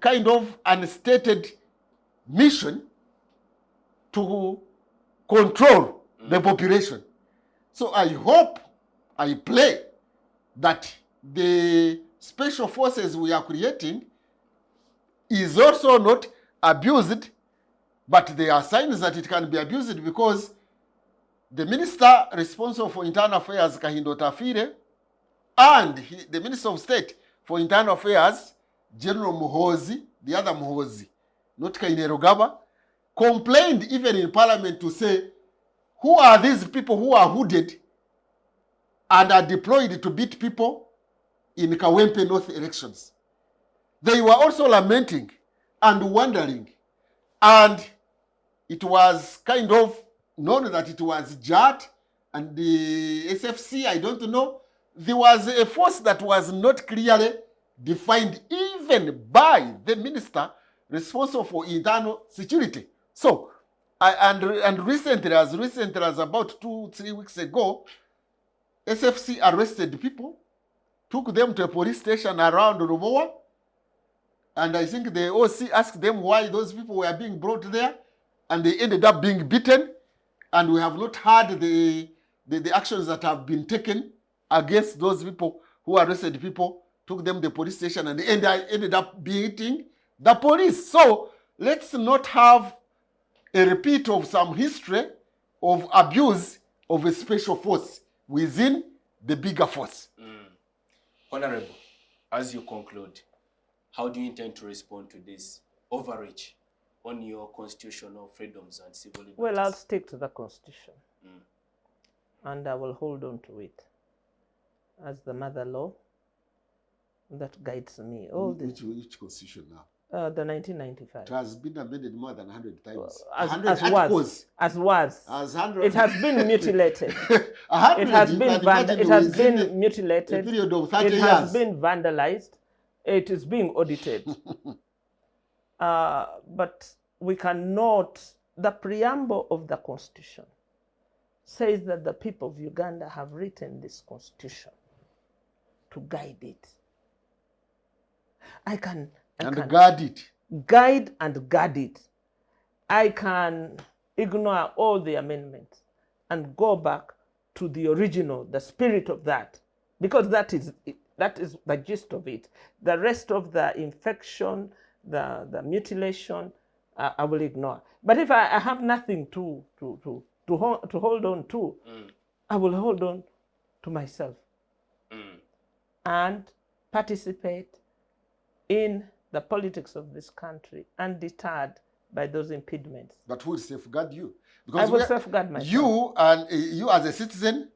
B: kind of unstated mission to control the population. So I hope, I pray that the special forces we are creating is also not abused, but there are signs that it can be abused because the minister responsible for internal affairs, Kahindo Tafire, And the Minister of State for Internal Affairs, General Muhoozi, the other Muhoozi, not Kainerugaba, complained even in Parliament to say, who are these people who are hooded and are deployed to beat people in Kawempe North elections? They were also lamenting and wondering, and it was kind of known that it was JAT and the SFC, I don't know. There was a force that was not clearly defined even by the minister responsible for internal security. So, and recently, as about 2-3 weeks ago, SFC arrested people, took them to a police station around Rubowa, and I think the OC asked them why those people were being brought there, and they ended up being beaten, and we have not heard the actions that have been taken against those people who arrested people, took them to the police station, and they ended up beating the police. So let's not have a repeat of some history of abuse of a special force within the bigger force.
A: Honorable, as you conclude, how do you intend to respond to this overreach on your constitutional freedoms and civil liberties?
C: Well, I'll stick to the Constitution. And I will hold on to it as the mother law that guides me.
B: Which constitution now?
C: The 1995.
B: It has been amended more than 100 times.
C: As was.
B: As 100.
C: It has been mutilated.
B: 100,
C: it has been mutilated.
B: A period of 30
C: it
B: years.
C: has been vandalized. It is being audited. But we cannot, the preamble of the Constitution says that the people of Uganda have written this Constitution to guide it. I can
B: guard it.
C: Guide and guard it. I can ignore all the amendments and go back to the original, the spirit of that, because that is the gist of it. The rest of the infection, the mutilation, I will ignore. But if I have nothing to hold on to, I will hold on to myself and participate in the politics of this country undeterred by those impediments.
B: But who will safeguard you?
C: Because I will safeguard myself.
B: You as a citizen,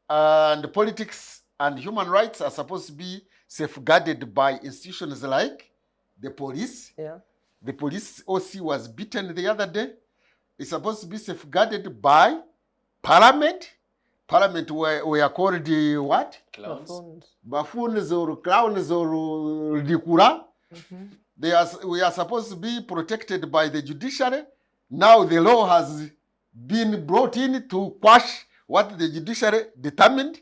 B: and politics and human rights are supposed to be safeguarded by institutions like the police.
C: Yeah.
B: The police OC was beaten the other day. It's supposed to be safeguarded by Parliament. Parliament were called what?
A: Clowns.
B: Buffoons or clowns or ridicula. We are supposed to be protected by the judiciary. Now the law has been brought in to quash what the judiciary determined.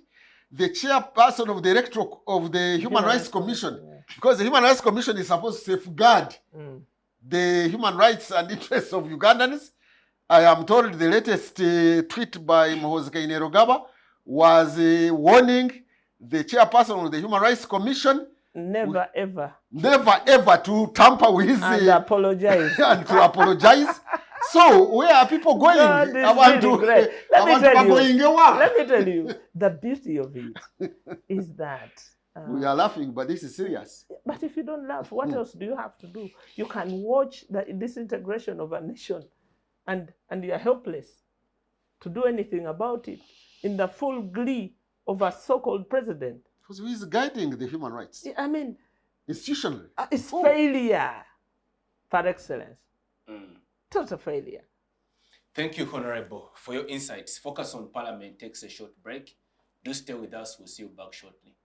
B: The chairperson of the electoral of the Human Rights Commission, because the Human Rights Commission is supposed to safeguard the human rights and interests of Ugandans. I am told the latest tweet by Muhoozi Kainerugaba was warning the chairperson of the Human Rights Commission
C: never ever
B: to tamper with
C: and apologize.
B: And to apologize. So where are people going?
C: God, let me tell you, the beauty of it is that
B: we are laughing, but this is serious.
C: But if you don't laugh, what else do you have to do? You can watch the disintegration of a nation and you are helpless to do anything about it in the full glee of a so-called president.
B: Because who is guiding the human rights?
C: I mean,
B: institutionally.
C: It's failure par excellence. Total failure.
A: Thank you, Honorable, for your insights. Focus on Parliament takes a short break. Do stay with us. We'll see you back shortly.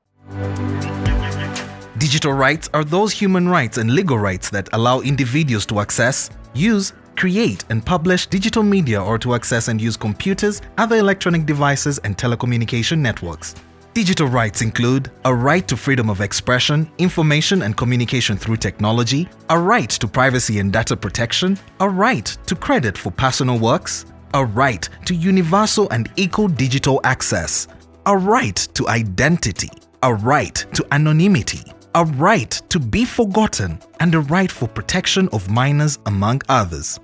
D: Digital rights are those human rights and legal rights that allow individuals to access, use, create and publish digital media or to access and use computers, other electronic devices and telecommunication networks. Digital rights include a right to freedom of expression, information and communication through technology, a right to privacy and data protection, a right to credit for personal works, a right to universal and equal digital access, a right to identity, a right to anonymity, a right to be forgotten, and a right for protection of minors, among others.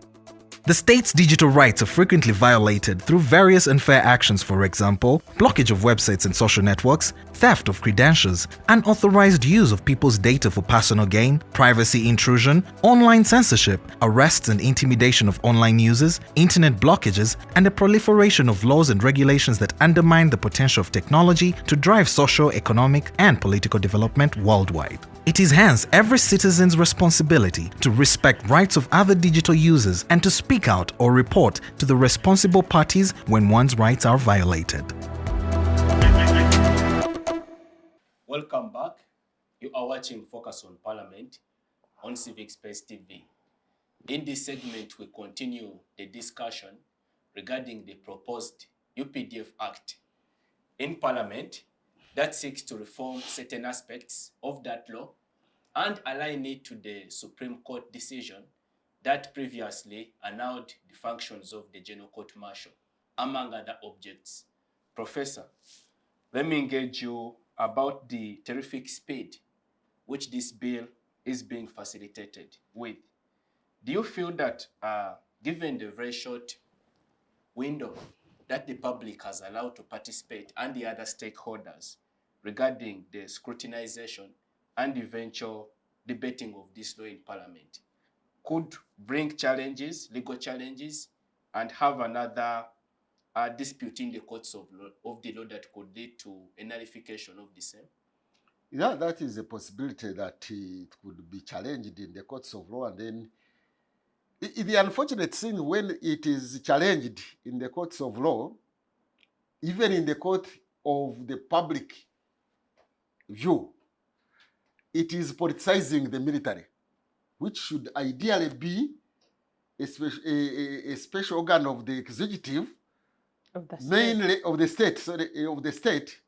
D: The state's digital rights are frequently violated through various unfair actions, for example, blockage of websites and social networks, theft of credentials, unauthorized use of people's data for personal gain, privacy intrusion, online censorship, arrests and intimidation of online users, internet blockages, and the proliferation of laws and regulations that undermine the potential of technology to drive social, economic, and political development worldwide. It is hence every citizen's responsibility to respect rights of other digital users and to speak out or report to the responsible parties when one's rights are violated.
A: Welcome back. You are watching Focus on Parliament on Civic Space TV. In this segment, we continue the discussion regarding the proposed UPDF Act in Parliament that seeks to reform certain aspects of that law and align it to the Supreme Court decision that previously annulled the functions of the General Court Martial, among other objects. Professor, let me engage you about the terrific speed which this bill is being facilitated with. Do you feel that given the very short window that the public has allowed to participate and the other stakeholders regarding the scrutinization and eventual debating of this law in Parliament could bring challenges, legal challenges, and have another dispute in the courts of the law that could lead to a nullification of the same?
B: Yeah, that is a possibility that it could be challenged in the courts of law, and then the unfortunate thing when it is challenged in the courts of law, even in the court of the public view, it is politicizing the military, which should ideally be a special organ of the executive, mainly of the state,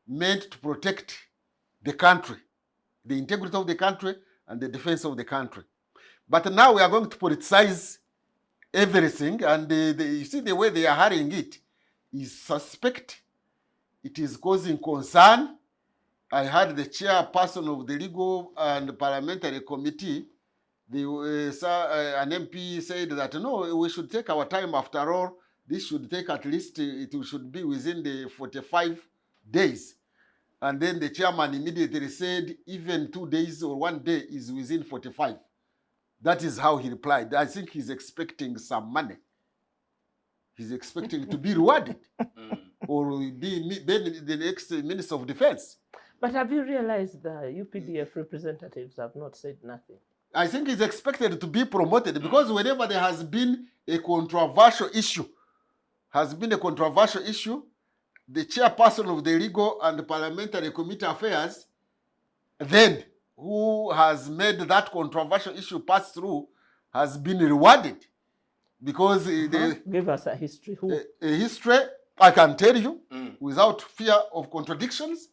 B: meant to protect the country, the integrity of the country and the defense of the country. But now we are going to politicize everything, and you see the way they are hurrying it is suspect. It is causing concern. I heard the chairperson of the Legal and Parliamentary Committee, an MP said that no, we should take our time. After all, this should take at least, it should be within the 45 days. And then the chairman immediately said even 2 days or 1 day is within 45. That is how he replied. I think he's expecting some money. He's expecting to be rewarded or be the next Minister of Defense.
C: But have you realized the UPDF representatives have not said nothing?
B: I think he's expected to be promoted because whenever there has been a controversial issue, the chairperson of the Legal and Parliamentary Committee Affairs, then who has made that controversial issue pass through, has been rewarded. Because
C: give us a history. Who?
B: A history, I can tell you, without fear of contradictions.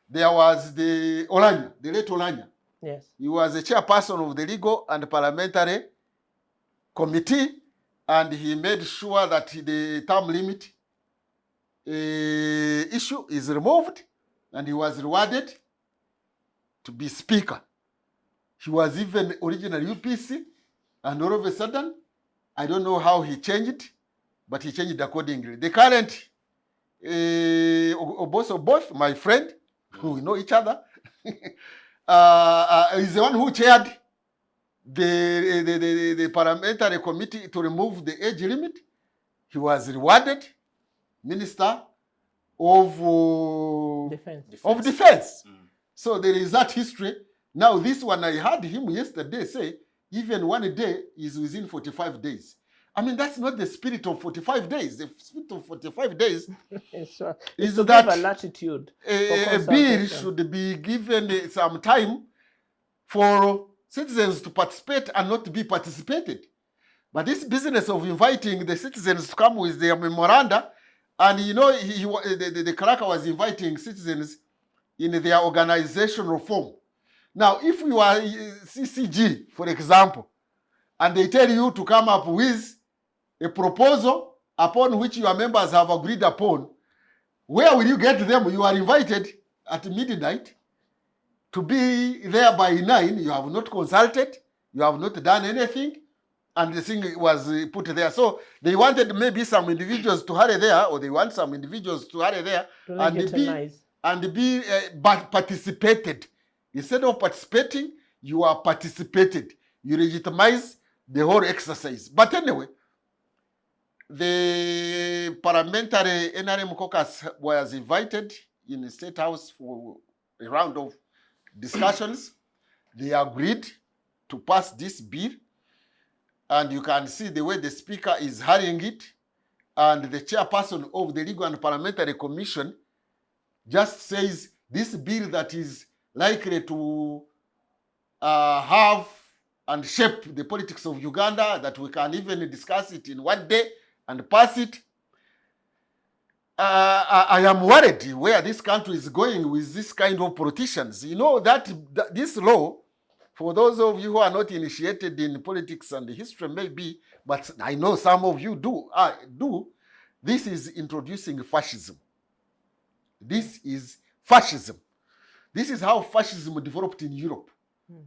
B: There was the late Olanya.
C: Yes.
B: He was the chairperson of the Legal and Parliamentary Committee, and he made sure that the term limit issue is removed, and he was rewarded to be speaker. He was even original UPC, and all of a sudden, I don't know how he changed, but he changed accordingly. The current both my friend, who we know each other, is the one who chaired the parliamentary committee to remove the age limit. He was rewarded Minister of Defense. So there is that history. Now this one, I heard him yesterday say even 1 day is within 45 days. I mean, that's not the spirit of 45 days. The spirit of 45 days is that
C: a latitude.
B: A bill should be given some time for citizens to participate and not to be participated. But this business of inviting the citizens to come with their memoranda, and you know, the clerk was inviting citizens in their organizational form. Now, if you are CCG, for example, and they tell you to come up with a proposal upon which your members have agreed upon, where will you get them? You are invited at midnight to be there by 9. You have not consulted. You have not done anything. And the thing was put there. So they wanted maybe some individuals to hurry there, or they want some individuals to hurry there and be but participated. Instead of participating, you are participated. You legitimize the whole exercise. But anyway, the parliamentary NRM caucus was invited in the State House for a round of discussions. They agreed to pass this bill, and you can see the way the speaker is hurrying it, and the chairperson of the Legal and Parliamentary Commission just says this bill that is likely to have and shape the politics of Uganda, that we can even discuss it in one day and pass it. I am worried where this country is going with this kind of politicians. You know that this law, for those of you who are not initiated in politics and history maybe, but I know some of you do, this is introducing fascism. This is fascism. This is how fascism developed in Europe.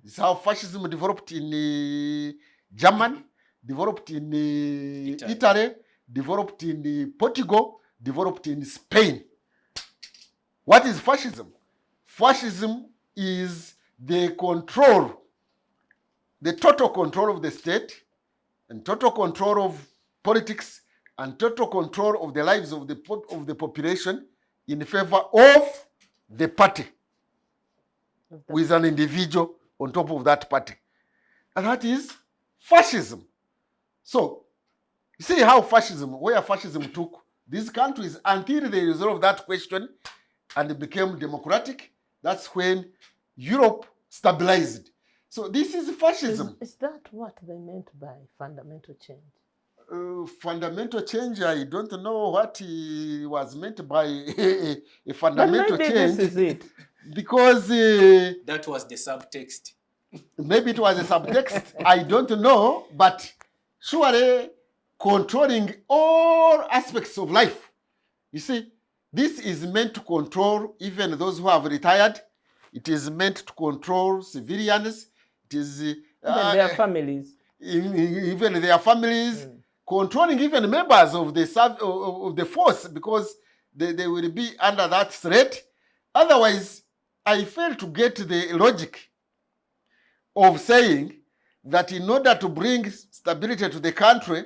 B: This is how fascism developed in Germany, developed in Italy, developed in Portugal, developed in Spain. What is fascism? Fascism is the control, the total control of the state, and total control of politics, and total control of the lives of the population in favor of the party, with an individual on top of that party. And that is fascism. So, you see how where fascism took these countries until they resolved that question and it became democratic. That's when Europe stabilized. So this is fascism.
C: Is that what they meant by fundamental change?
B: Fundamental change, I don't know what was meant by a fundamental
C: but maybe
B: change.
C: This is it.
B: Because
A: that was the subtext.
B: Maybe it was a subtext. I don't know, but surely controlling all aspects of life. You see, this is meant to control even those who have retired. It is meant to control civilians. It is
C: Even their families.
B: Even their families. Controlling even members of the force, because they will be under that threat. Otherwise, I fail to get the logic of saying that in order to bring stability to the country,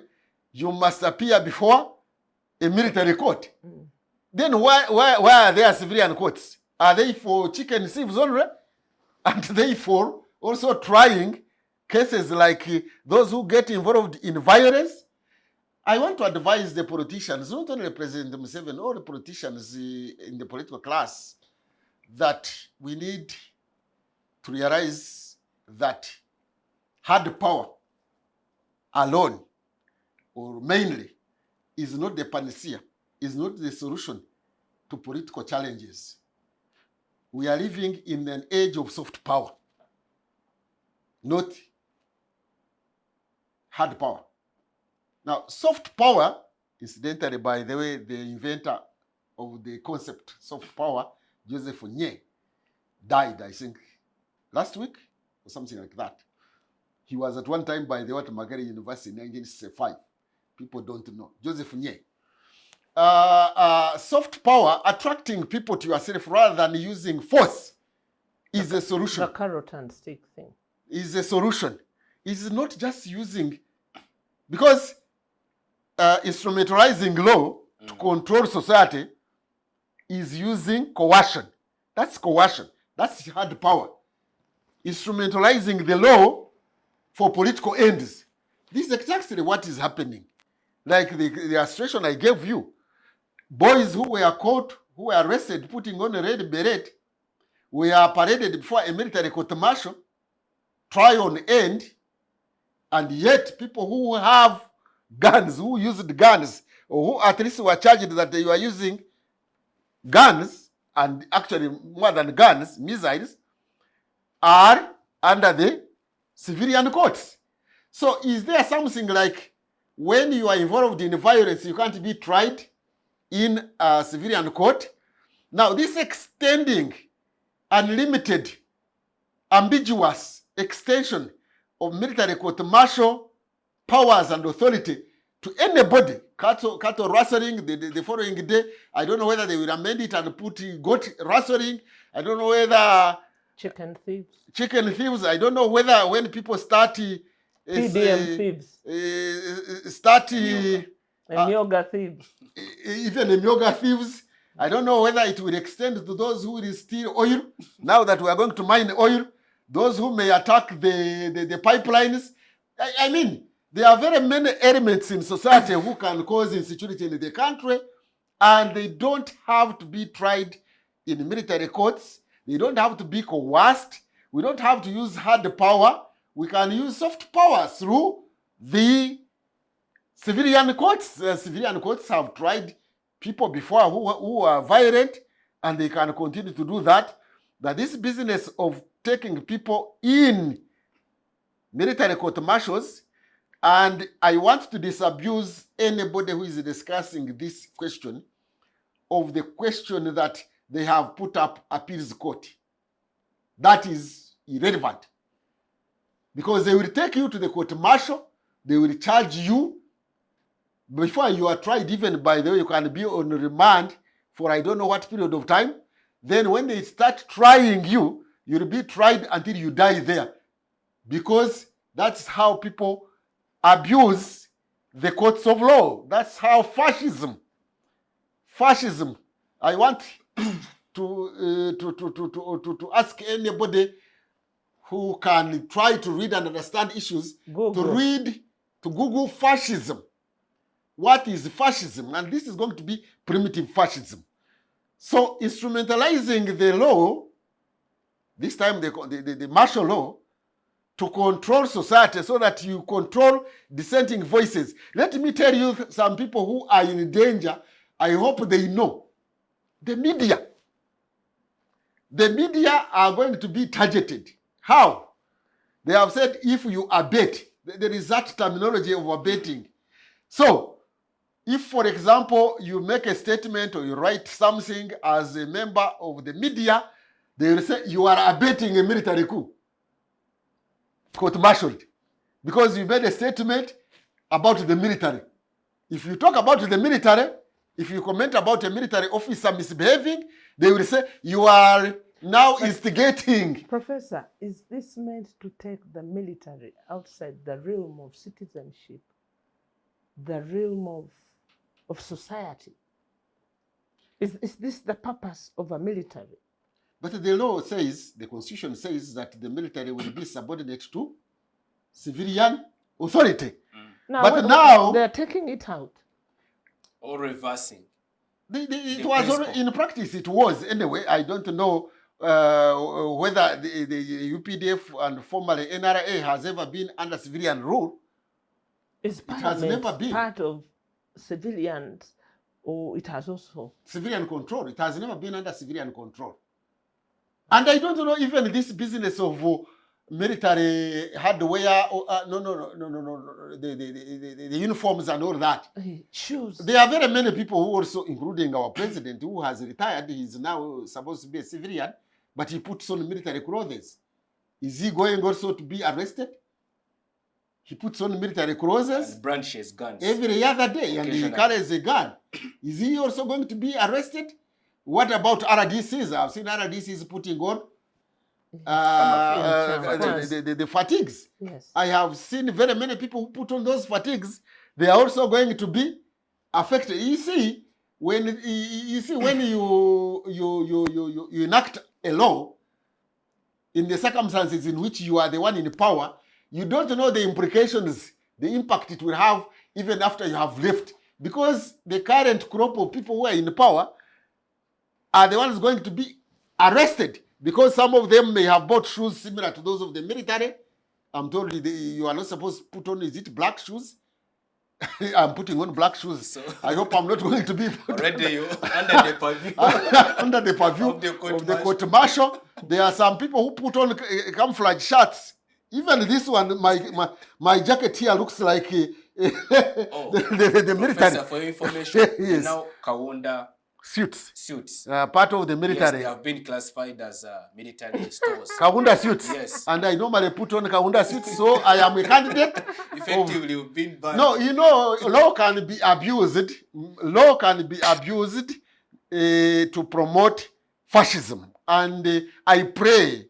B: you must appear before a military court. Then why are there civilian courts? Are they for chicken thieves only? And they for also trying cases like those who get involved in violence? I want to advise the politicians, not only President Museveni, all the politicians in the political class, that we need to realize that hard power alone, or mainly, is not the panacea, is not the solution to political challenges. We are living in an age of soft power, not hard power. Now, soft power, incidentally, by the way, the inventor of the concept soft power, Joseph Nye, died, I think, last week or something like that. He was at one time by the Magari University in 1965. People don't know. Joseph Nye. Soft power, attracting people to yourself rather than using force, is a solution.
C: The carrot and stick thing.
B: Is a solution. It's not just using, because instrumentalizing law to control society is using coercion. That's coercion. That's hard power. Instrumentalizing the law for political ends. This is exactly what is happening. Like the illustration I gave you. Boys who were caught, who were arrested, putting on a red beret, were paraded before a military court-martial, trial on end, and yet people who have guns, who used guns, or who at least were charged that they were using guns, and actually more than guns, missiles, are under the civilian courts. So is there something like when you are involved in violence, you can't be tried in a civilian court? Now this extending unlimited, ambiguous extension of military court-martial powers and authority to anybody. Cattle rustling the following day. I don't know whether they will amend it and put goat rustling. I don't know whether
C: Chicken thieves.
B: I don't know whether when people start
C: PDM thieves.
B: Start
C: Yoga thieves.
B: even yoga thieves. I don't know whether it will extend to those who will steal oil. Now that we are going to mine oil, those who may attack the pipelines. I mean, there are very many elements in society who can cause insecurity in the country, and they don't have to be tried in military courts. They don't have to be coerced. We don't have to use hard power. We can use soft power through the civilian courts. Civilian courts have tried people before who are violent, and they can continue to do that. That this business of taking people in military court martials, and I want to disabuse anybody who is discussing this question of the question that they have put up appeals court. That is irrelevant. Because they will take you to the court martial, they will charge you. Before you are tried, even by the way, you can be on remand for I don't know what period of time. Then when they start trying you, you'll be tried until you die there. Because that's how people abuse the courts of law. That's how fascism. I want to ask anybody who can try to read and understand issues to Google fascism. What is fascism? And this is going to be primitive fascism. So instrumentalizing the law, this time the martial law, to control society so that you control dissenting voices. Let me tell you some people who are in danger. I hope they know. The media. The media are going to be targeted. How? They have said if you abet, there is that terminology of abating. So, if, for example, you make a statement or you write something as a member of the media, they will say you are abetting a military coup. Court-martialed. Because you made a statement about the military. If you talk about the military, if you comment about a military officer misbehaving, they will say you are now instigating.
C: Professor, is this meant to take the military outside the realm of citizenship, the realm of society? Is this the purpose of a military?
B: But the law says, the constitution says that the military will be subordinate to civilian authority. Now
C: they're taking it out.
A: Or reversing.
B: It was in practice. It was anyway. I don't know whether the UPDF and formerly NRA has ever been under civilian rule.
C: It has never been part of civilians, or it has also
B: civilian control. It has never been under civilian control. And I don't know even this business of military hardware. No. The uniforms and all that.
C: Shoes.
B: There are very many people who also, including our president, who has retired. He's now supposed to be a civilian, but he puts on military clothes. Is he going also to be arrested? He puts on military clothes.
A: And branches guns.
B: Every other day, and he carries a gun. Is he also going to be arrested? What about RDCs? I've seen RDCs putting on the fatigues.
C: Yes.
B: I have seen very many people who put on those fatigues. They are also going to be affected. You see, when you enact a law in the circumstances in which you are the one in power, you don't know the implications, the impact it will have even after you have left. Because the current crop of people who are in power are the ones going to be arrested, because some of them may have bought shoes similar to those of the military. I'm told you are not supposed to put on, is it black shoes? I'm putting on black shoes. So, I hope I'm not going to be
A: already under the purview
B: under the purview of the court martial. There are some people who put on camouflage shirts. Even this one, my jacket here looks like the military.
A: For your information,
B: Yes.
A: now Kaunda
B: suits,
A: suits.
B: part of the
A: Yes,
B: military.
A: they have been classified as military stores.
B: Kaunda suits.
A: Yes.
B: And I normally put on Kaunda suits, so I am a candidate.
A: Effectively, you've been banned.
B: No, you know, law can be abused. Law can be abused to promote fascism. And I pray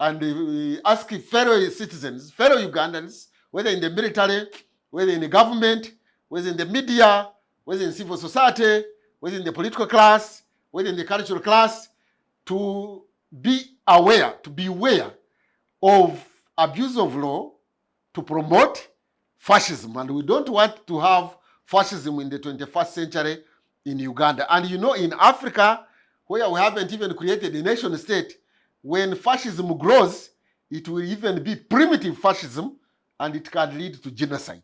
B: and ask fellow citizens, fellow Ugandans, whether in the military, whether in the government, whether in the media, whether in civil society, whether in the political class, whether in the cultural class, to be aware, to beware of abuse of law to promote fascism. And we don't want to have fascism in the 21st century in Uganda. And you know, in Africa, where we haven't even created a nation state, when fascism grows, it will even be primitive fascism, and it can lead to genocide.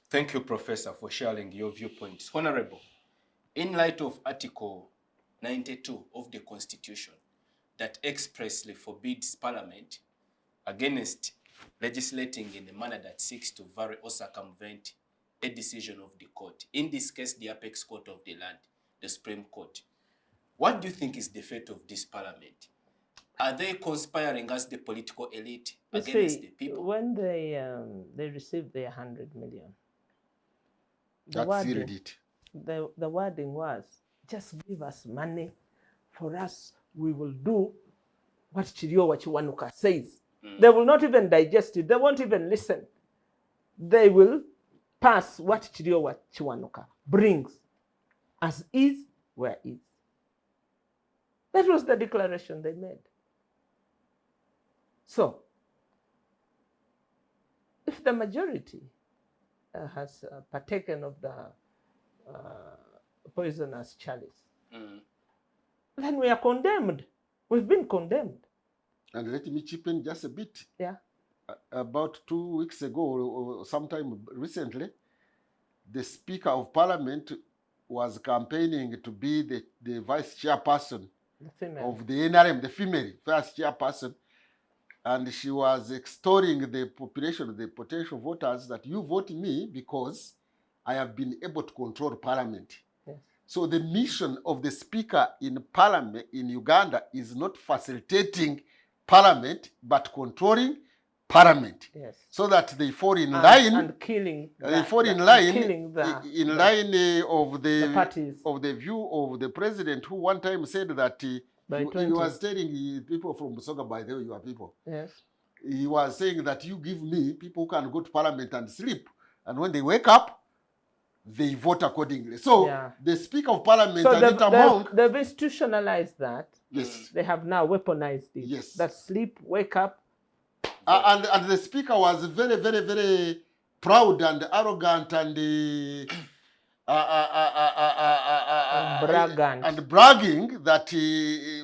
A: Thank you, Professor, for sharing your viewpoints. Honorable, in light of Article 92 of the Constitution that expressly forbids Parliament against legislating in a manner that seeks to vary or circumvent a decision of the court, in this case, the apex court of the land, the Supreme Court, what do you think is the fate of this Parliament? Are they conspiring as the political elite against the people?
C: When they received their 100 million,
B: That sealed it.
C: the wording was, just give us money for us, we will do what Chiriowa Chiwanuka says. They will not even digest it. They won't even listen. They will pass what Chiriowa Chiwanuka brings as is where is. That was the declaration they made. So, if the majority has partaken of the poisonous chalice, then we are condemned. We've been condemned.
B: And let me chip in just a bit.
C: Yeah.
B: About 2 weeks ago, or sometime recently, the Speaker of Parliament was campaigning to be the vice chairperson of the NRM, the female vice chairperson. And she was extolling the population, the potential voters, that you vote me because I have been able to control Parliament.
C: Yes.
B: So the mission of the Speaker in Parliament in Uganda is not facilitating Parliament, but controlling Parliament.
C: Yes.
B: So that they fall in line.
C: And killing.
B: They fall in line.
C: Killing
B: in line of the
C: parties.
B: Of the view of the president, who one time said that he was telling people from Musumba, by the way, you are people.
C: Yes.
B: He was saying that you give me people who can go to Parliament and sleep, and when they wake up, they vote accordingly. So the Speaker of Parliament,
C: so they've institutionalized that.
B: Yes.
C: They have now weaponized it.
B: Yes.
C: That sleep, wake up.
B: And the Speaker was very, very, very proud and arrogant and bragging that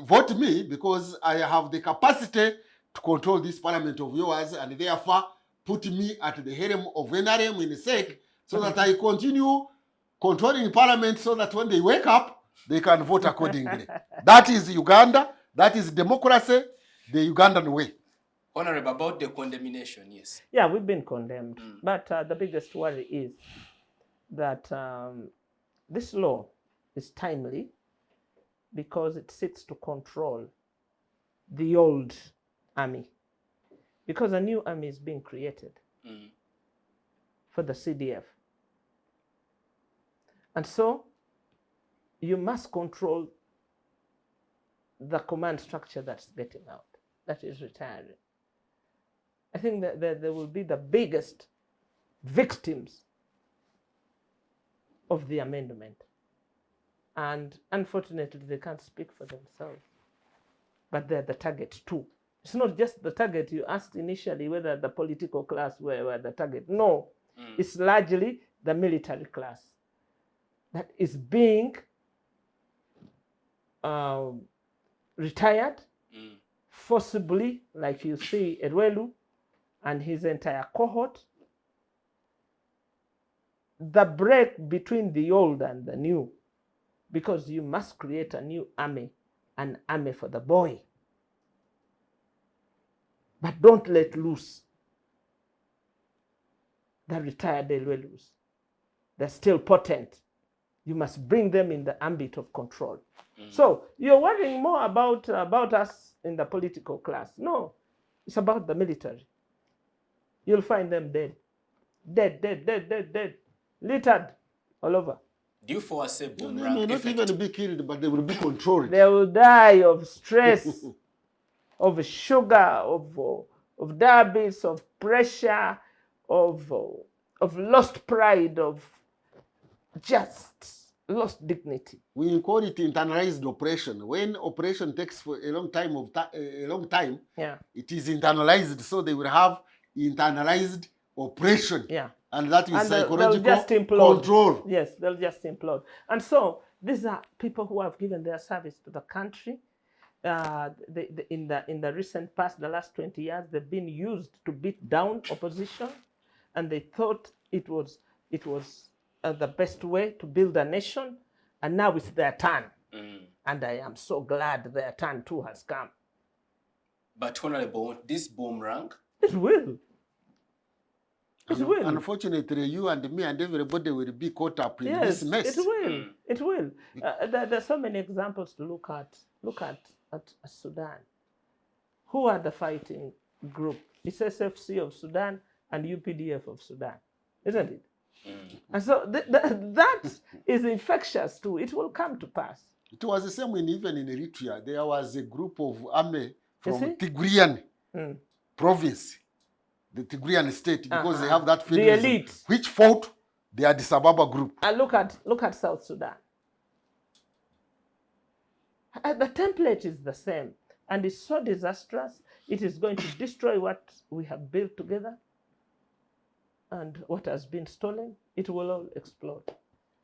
B: vote me because I have the capacity to control this Parliament of yours, and therefore put me at the helm of NRM in the sake, so that I continue controlling Parliament, so that when they wake up, they can vote accordingly. That is Uganda. That is democracy, the Ugandan way.
A: Honorable, about the condemnation, yes.
C: Yeah, we've been condemned. But the biggest worry is that this law is timely because it seeks to control the old army. Because a new army is being created for the CDF. And so you must control the command structure that's getting out, that is retiring. I think that there will be the biggest victims of the amendment. And unfortunately, they can't speak for themselves. But they're the target too. It's not just the target. You asked initially whether the political class were the target. No, it's largely the military class that is being retired forcibly, like you see Erwelu and his entire cohort. The break between the old and the new, because you must create a new army, an army for the boy. But don't let loose the retired Erwelus. They're still potent. You must bring them in the ambit of control. So you're worrying more about us in the political class. No, it's about the military. You'll find them dead, littered all over.
A: Do you foresee
B: They
A: boomerang
B: may not
A: effect?
B: even be killed, but they will be controlled.
C: They will die of stress, of sugar, of diabetes, of pressure, of lost pride, of just lost dignity.
B: We call it internalized oppression. When oppression takes for a long time,
C: Yeah.
B: it is internalized, so they will have internalized oppression.
C: Yeah.
B: And that is
C: And they'll
B: psychological
C: just implode.
B: control.
C: Yes, they'll just implode. And so these are people who have given their service to the country. In the recent past, the last 20 years, they've been used to beat down opposition, and they thought it was the best way to build a nation. And now it's their turn. And I am so glad their turn too has come.
A: But Honorable, this boomerang,
C: It will. It will.
B: Unfortunately, you and me and everybody will be caught up in this mess.
C: It will. It will. There's so many examples to look at. Look at Sudan. Who are the fighting group? It's SFC of Sudan and UPDF of Sudan, isn't it? And so that is infectious too. It will come to pass.
B: It was the same even in Eritrea. There was a group of army
C: You
B: from
C: see?
B: Tigrian province, the Tigrian state, because they have that
C: The
B: feeling
C: elite.
B: which fought the Addis Ababa group.
C: And look at South Sudan. The template is the same, and it's so disastrous. It is going to destroy what we have built together, and what has been stolen. It will all explode.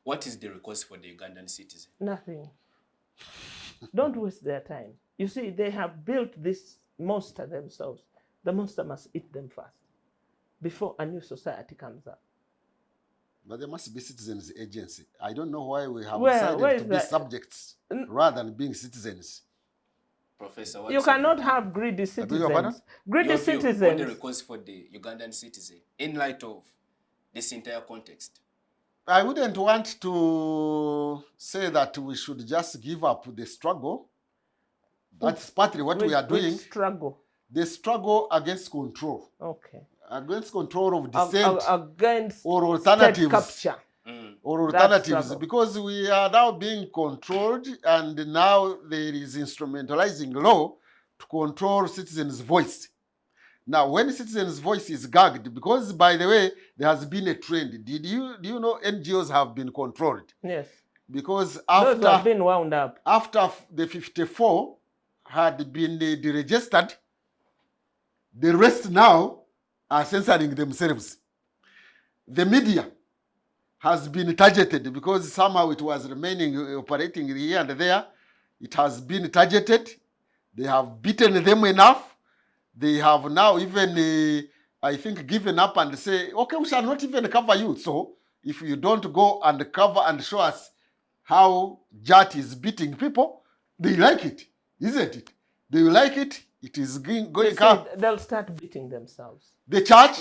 A: what is the recourse for the Ugandan citizen?
C: Nothing. Don't waste their time. You see, they have built this monster themselves. The monster must eat them first before a new society comes up.
B: But there must be citizens agency. I don't know why we have
C: Where
B: decided
C: is
B: to be
C: that?
B: subjects rather than being citizens.
A: Professor, what's
C: You cannot have greedy
B: beg your pardon?
C: citizens. Greedy
A: your view on the
C: citizens.
A: recourse for the Ugandan citizen in light of this entire context?
B: I wouldn't want to say that we should just give up the struggle. That's partly what we are
C: Which
B: doing.
C: struggle.
B: The struggle against control,
C: Okay.
B: against control of dissent
C: Against
B: or
C: state
B: alternatives.
C: capture.
B: Or alternatives,
C: struggle.
B: because we are now being controlled, and now there is instrumentalizing law to control citizens' voice. Now, when citizens' voice is gagged, because by the way, there has been a trend. Do you know NGOs have been controlled?
C: Yes.
B: Because
C: Those have
B: after
C: been wound up.
B: the 54 had been deregistered, the rest now are censoring themselves. The media has been targeted because somehow it was remaining operating here and there. It has been targeted. They have beaten them enough. They have now even, I think, given up and say, okay, we shall not even cover you. So if you don't go and cover and show us how JAT is beating people, they like it, isn't it? They like it. It is going
C: You see,
B: up.
C: they'll start beating themselves.
B: The church,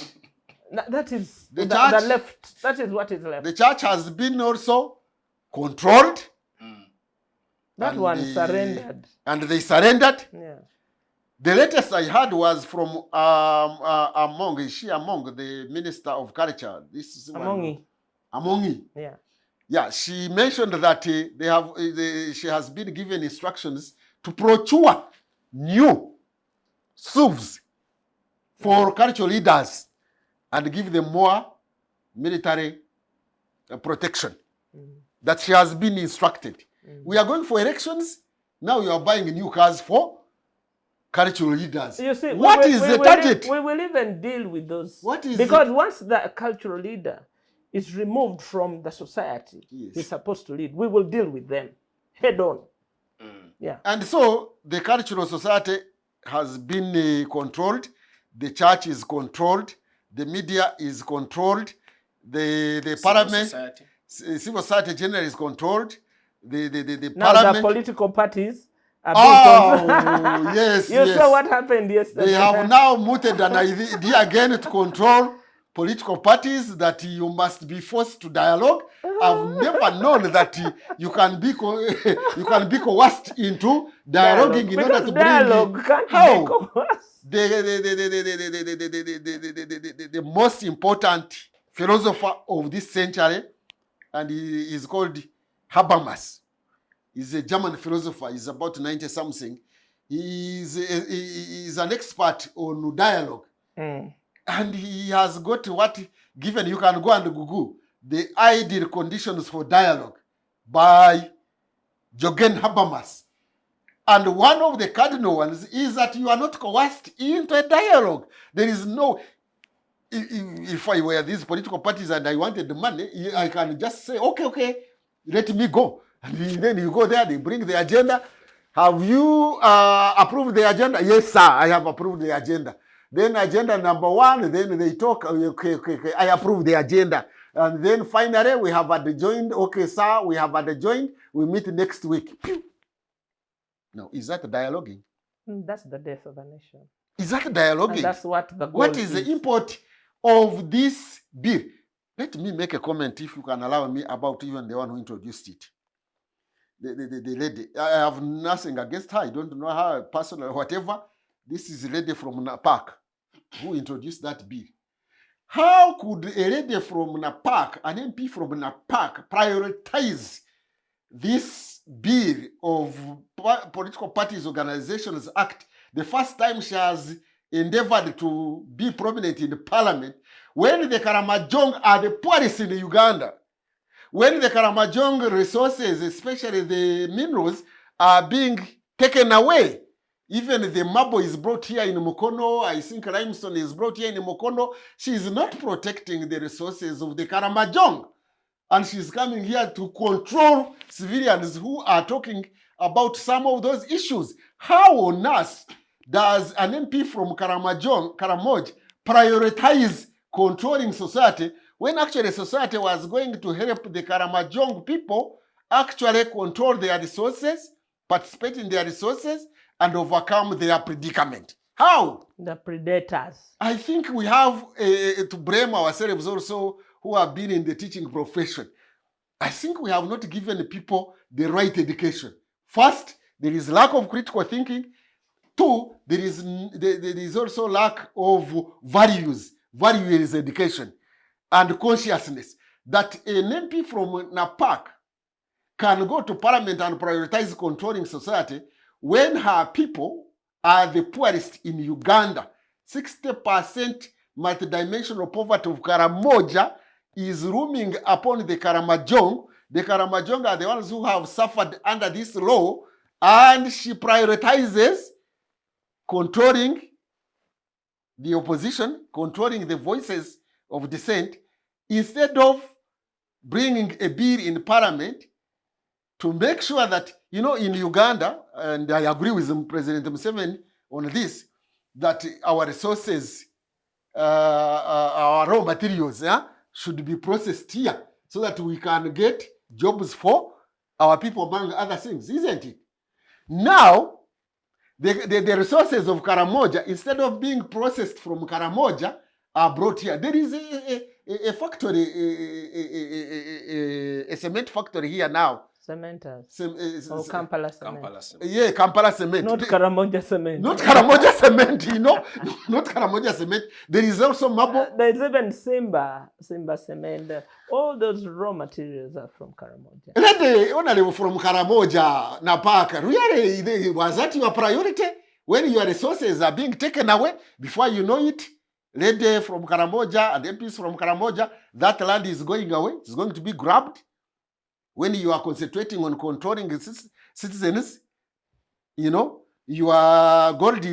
C: That is
B: The
C: the
B: church-
C: left. That is what is left.
B: the church has been also controlled.
C: That
B: and
C: one
B: they-
C: surrendered.
B: And they surrendered.
C: Yeah.
B: The latest I heard was from among the Minister of Culture. This is Amongi.
C: Yeah.
B: Yeah, she mentioned that she has been given instructions to procure new SUVs for cultural leaders and give them more military protection. That she has been instructed. We are going for elections. Now you are buying new cars for cultural leaders.
C: You see,
B: What is the target?
C: We will even deal with those.
B: What is
C: because once the cultural leader is removed from the society
B: Yes.
C: he's supposed to lead, we will deal with them head on. Yeah.
B: And so the cultural society has been controlled. The church is controlled. The media is controlled. The parliament,
A: Society.
B: civil society generally is controlled. The
C: Now the
B: parliament.
C: political parties are being controlled.
B: Oh, yes,
C: You
B: yes.
C: saw what happened yesterday.
B: They have now mooted an idea again to control political parties that you must be forced to dialogue. I've never known that you can be you can be coerced into dialoguing in order to
C: dialogue
B: bring
C: can't
B: how
C: be coerced.
B: the most important philosopher of this century, and he is called Habermas. He's a German philosopher. He's about 90 something. He is an expert on dialogue. And he has got what given, you can go and Google the ideal conditions for dialogue by Jürgen Habermas. And one of the cardinal ones is that you are not coerced into a dialogue. There is no, if I were these political parties and I wanted the money, I can just say, okay, let me go. And then you go there, they bring the agenda. Have you approved the agenda? Yes, sir, I have approved the agenda. Then agenda number 1, then they talk, okay, I approve the agenda. And then finally, we have adjourned. Okay, sir, we have adjourned. We meet next week. Now, is that dialoguing?
C: That's the death of a nation.
B: Is that dialoguing?
C: And that's what the goal
B: What is the import of this bill? Let me make a comment, if you can allow me, about even the one who introduced it. The lady. I have nothing against her. I don't know her personally or whatever. This is a lady from NAPAC who introduced that bill. How could a lady from NAPAC, an MP from NAPAC, prioritize this bill of Political Parties Organizations Act the first time she has endeavored to be prominent in the parliament, when the Karamojong are the poorest in Uganda, when the Karamojong resources, especially the minerals, are being taken away? Even the marble is brought here in Mukono. I think limestone is brought here in Mukono. She is not protecting the resources of the Karamojong. And she's coming here to control civilians who are talking about some of those issues. How on earth does an MP from Karamoj prioritize controlling society when actually society was going to help the Karamojong people actually control their resources, participate in their resources, and overcome their predicament? How?
C: The predators.
B: I think we have to blame ourselves also, who have been in the teaching profession. I think we have not given people the right education. First, there is lack of critical thinking. 2, there is also lack of values education and consciousness, that an MP from NAPAC can go to parliament and prioritize controlling society when her people are the poorest in Uganda. 60% multidimensional poverty of Karamoja is looming upon the Karamojong. The Karamojong are the ones who have suffered under this law, and she prioritizes controlling the opposition, controlling the voices of dissent, instead of bringing a bill in parliament to make sure that, in Uganda, and I agree with President Museveni on this, that our resources, our raw materials, should be processed here so that we can get jobs for our people, among other things, isn't it? Now, the resources of Karamoja, instead of being processed from Karamoja, are brought here. There is a factory, a cement factory here now.
C: Cementers. Kampala cement.
B: Yeah, Kampala cement.
C: Not Karamoja cement.
B: Not Karamoja cement, not Karamoja cement. There is also marble.
C: There is even Simba cement. All those raw materials are from Karamoja.
B: Only from Karamoja, NAPAC. Really, was that your priority? When your resources are being taken away, before you know it, lady from Karamoja and MPs from Karamoja, that land is going away. It's going to be grabbed. When you are concentrating on controlling citizens, your gold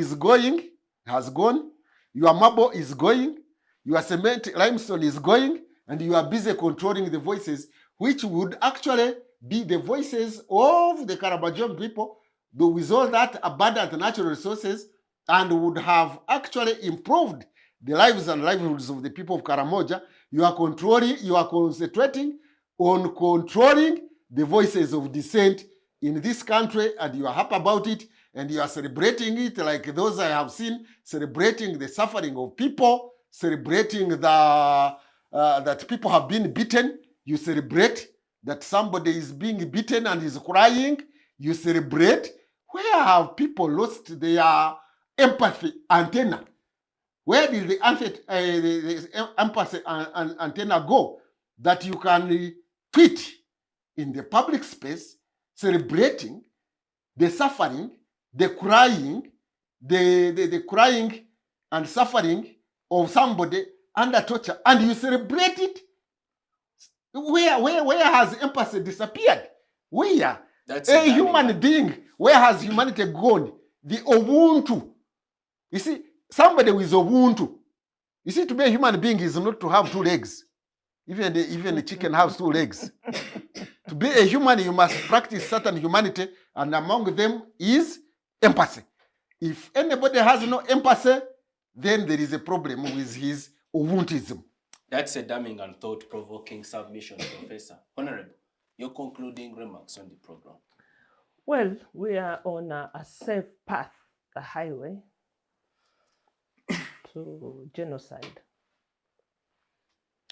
B: has gone, your marble is going, your cement, limestone is going, and you are busy controlling the voices, which would actually be the voices of the Karamojong people, with all that abundant natural resources, and would have actually improved the lives and livelihoods of the people of Karamoja. You are concentrating on controlling the voices of dissent in this country, and you are happy about it, and you are celebrating it like those I have seen celebrating the suffering of people, celebrating that people have been beaten, you celebrate. That somebody is being beaten and is crying, you celebrate. Where have people lost their empathy antenna? Where did the empathy antenna go? That you can tweet in the public space, celebrating the suffering, the crying, the crying and suffering of somebody under torture, and you celebrate it. Where has empathy disappeared? Where?
A: That's
B: A human being, where has humanity gone? The Ubuntu. You see, somebody with Ubuntu. You see, to be a human being is not to have two legs. Even the chicken has two legs. To be a human, you must practice certain humanity, and among them is empathy. If anybody has no empathy, then there is a problem with his Ubuntuism.
A: That's a damning and thought-provoking submission, Professor. Honorable, your concluding remarks on the program.
C: Well, we are on a safe path, a highway to genocide.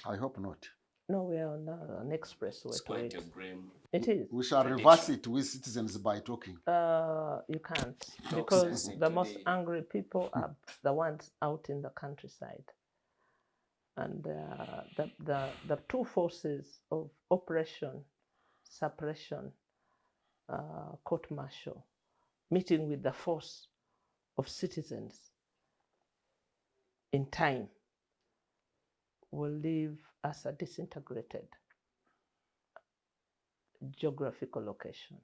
B: I hope not.
C: No, we are on an expressway.
A: It's
C: to
A: quite
C: it.
A: a grim.
C: It is.
B: We shall reverse it with citizens by talking.
C: You can't,
A: Talk
C: because
A: sense
C: the
A: into
C: most
A: the-
C: angry people are the ones out in the countryside. And the two forces of oppression, suppression, court-martial, meeting with the force of citizens in time will leave us a disintegrated geographical location.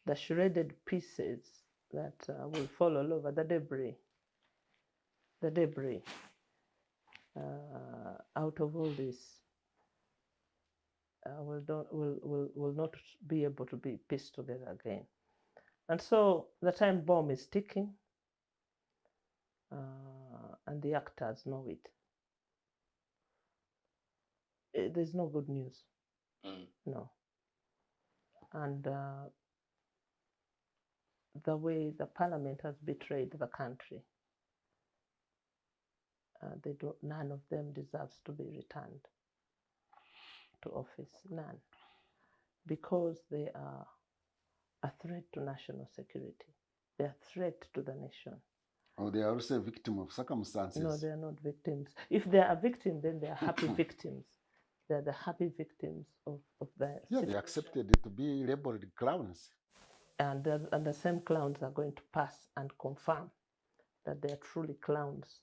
C: The shredded pieces that will fall all over, the debris out of all this will not be able to be pieced together again. And so the time bomb is ticking, and the actors know it. There's no good news. No. And the way the parliament has betrayed the country, none of them deserves to be returned to office, none, because they are a threat to national security. They are a threat to the nation.
B: Or they are also a victim of circumstances.
C: No, they are not victims. If they are a victim, then they are happy victims. They are the happy victims of the
B: Yeah, they
C: situation.
B: accepted to be labeled clowns.
C: And the same clowns are going to pass and confirm that they are truly clowns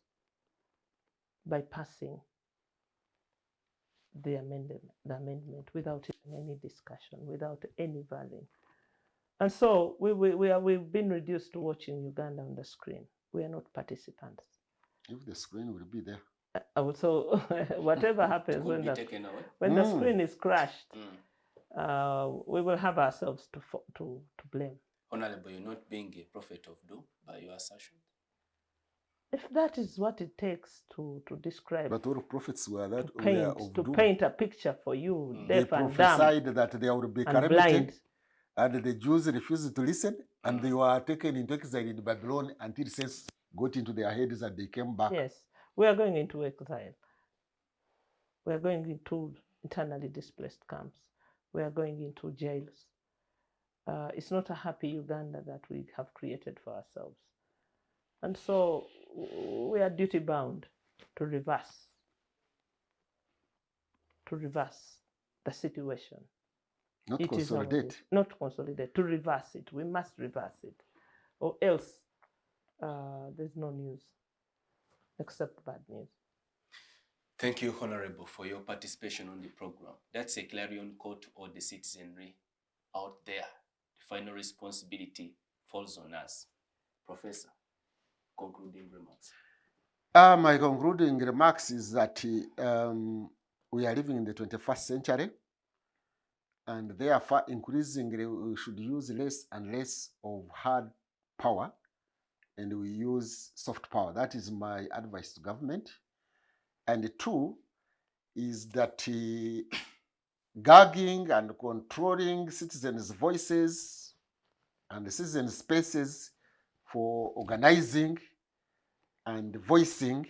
C: by passing the amendment without even any discussion, without any value. And so we've been reduced to watching Uganda on the screen. We are not participants.
B: If the screen will be there.
C: So whatever happens
A: Could be taken away.
C: when the screen is crashed, we will have ourselves to blame.
A: Honorable, you're not being a prophet of doom by your assertion.
C: If that is what it takes to describe,
B: But all prophets were that
C: to paint a picture for you,
B: They
C: deaf and dumb
B: prophesied that there would be
C: and
B: calamity,
C: blind.
B: and the Jews refused to listen, and they were taken into exile in Babylon until sense got into their heads and they came back.
C: Yes, we are going into exile. We are going into internally displaced camps. We are going into jails. It's not a happy Uganda that we have created for ourselves. And so we are duty bound to reverse the situation.
B: Not
C: It is our
B: consolidate.
C: duty. Not consolidate, to reverse it. We must reverse it. Or else there's no news except bad news.
A: Thank you, Honorable, for your participation on the program. That's a clarion call to all the citizenry out there. The final responsibility falls on us. Professor, concluding remarks.
B: My concluding remarks is that we are living in the 21st century, and therefore increasingly we should use less and less of hard power, and we use soft power. That is my advice to government. And two is that gagging and controlling citizens' voices and citizens' spaces for organizing and voicing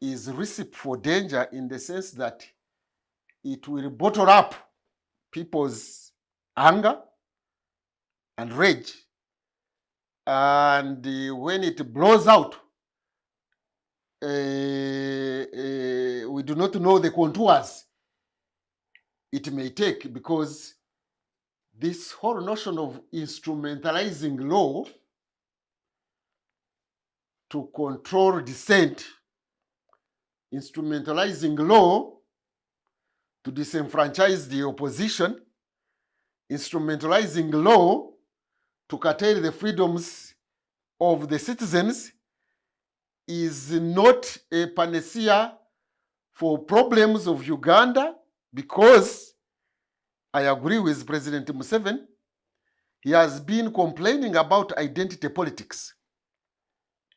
B: is recipe for danger in the sense that it will bottle up people's anger and rage. And when it blows out, we do not know the contours it may take, because this whole notion of instrumentalizing law to control dissent, instrumentalizing law to disenfranchise the opposition, instrumentalizing law to curtail the freedoms of the citizens is not a panacea for problems of Uganda, because I agree with President Museveni. He has been complaining about identity politics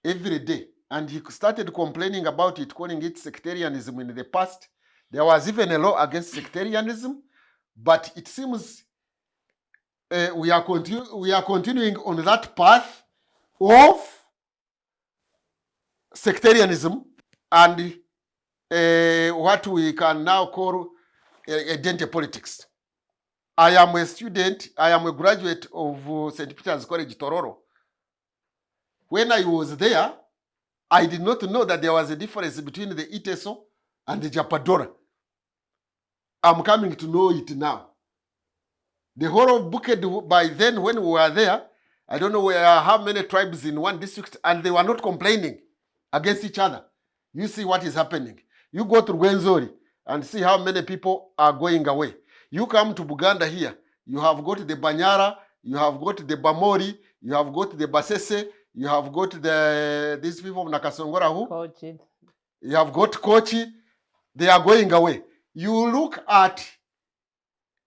B: every day, and he started complaining about it, calling it sectarianism in the past. There was even a law against sectarianism, but it seems we are continuing on that path of sectarianism and what we can now call identity politics. I am a student, I am a graduate of St. Peter's College, Tororo. When I was there, I did not know that there was a difference between the Iteso and the Japadora. I'm coming to know it now. The whole of Buked, by then when we were there, I don't know how many tribes in one district, and they were not complaining against each other. You see what is happening. You go to Gwenzori and see how many people are going away. You come to Buganda here, you have got the Banyara, you have got the Bamori, you have got the Basese, you have got these people of Nakasongora who?
C: Kochi.
B: You have got Kochi, they are going away. You look at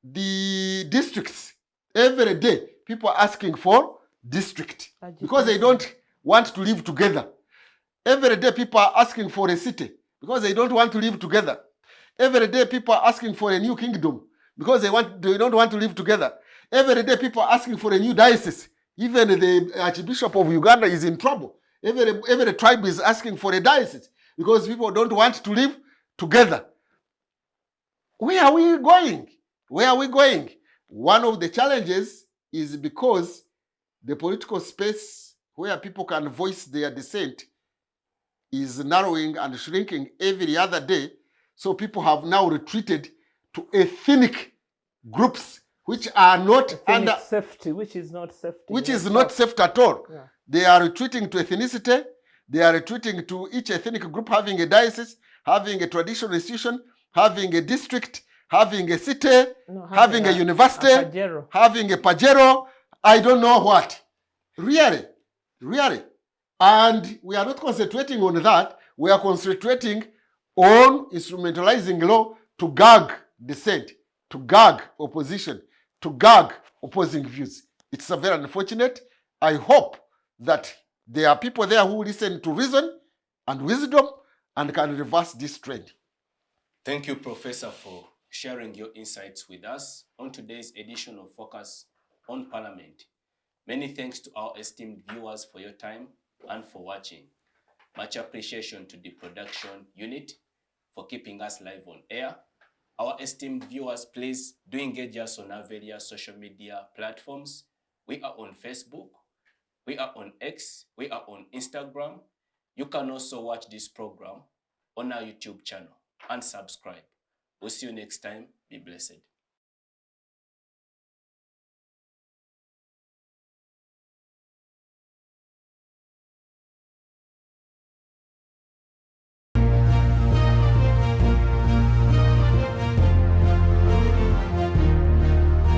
B: the districts, every day people are asking for district because they don't want to live together. Every day people are asking for a city because they don't want to live together. Every day people are asking for a new kingdom because they don't want to live together. Every day people are asking for a new diocese. Even the Archbishop of Uganda is in trouble. Every tribe is asking for a diocese because people don't want to live together. Where are we going? Where are we going? One of the challenges is because the political space where people can voice their dissent is narrowing and shrinking every other day. So people have now retreated to ethnic groups which are not under
C: safety, which is not safety.
B: Which is not safe at all.
C: Yeah.
B: They are retreating to ethnicity. They are retreating to each ethnic group having a diocese, having a traditional institution, having a district, having a city, having a university, having a pajero, I don't know what. Really. And we are not concentrating on that. We are concentrating on instrumentalizing law to gag dissent, to gag opposition, to gag opposing views. It's very unfortunate. I hope that there are people there who listen to reason and wisdom and can reverse this trend.
A: Thank you, Professor, for sharing your insights with us on today's edition of Focus on Parliament. Many thanks to our esteemed viewers for your time and for watching. Much appreciation to the production unit for keeping us live on air. Our esteemed viewers, please do engage us on our various social media platforms. We are on Facebook, we are on X, we are on Instagram. You can also watch this program on our YouTube channel and subscribe. We'll see you next time. Be blessed.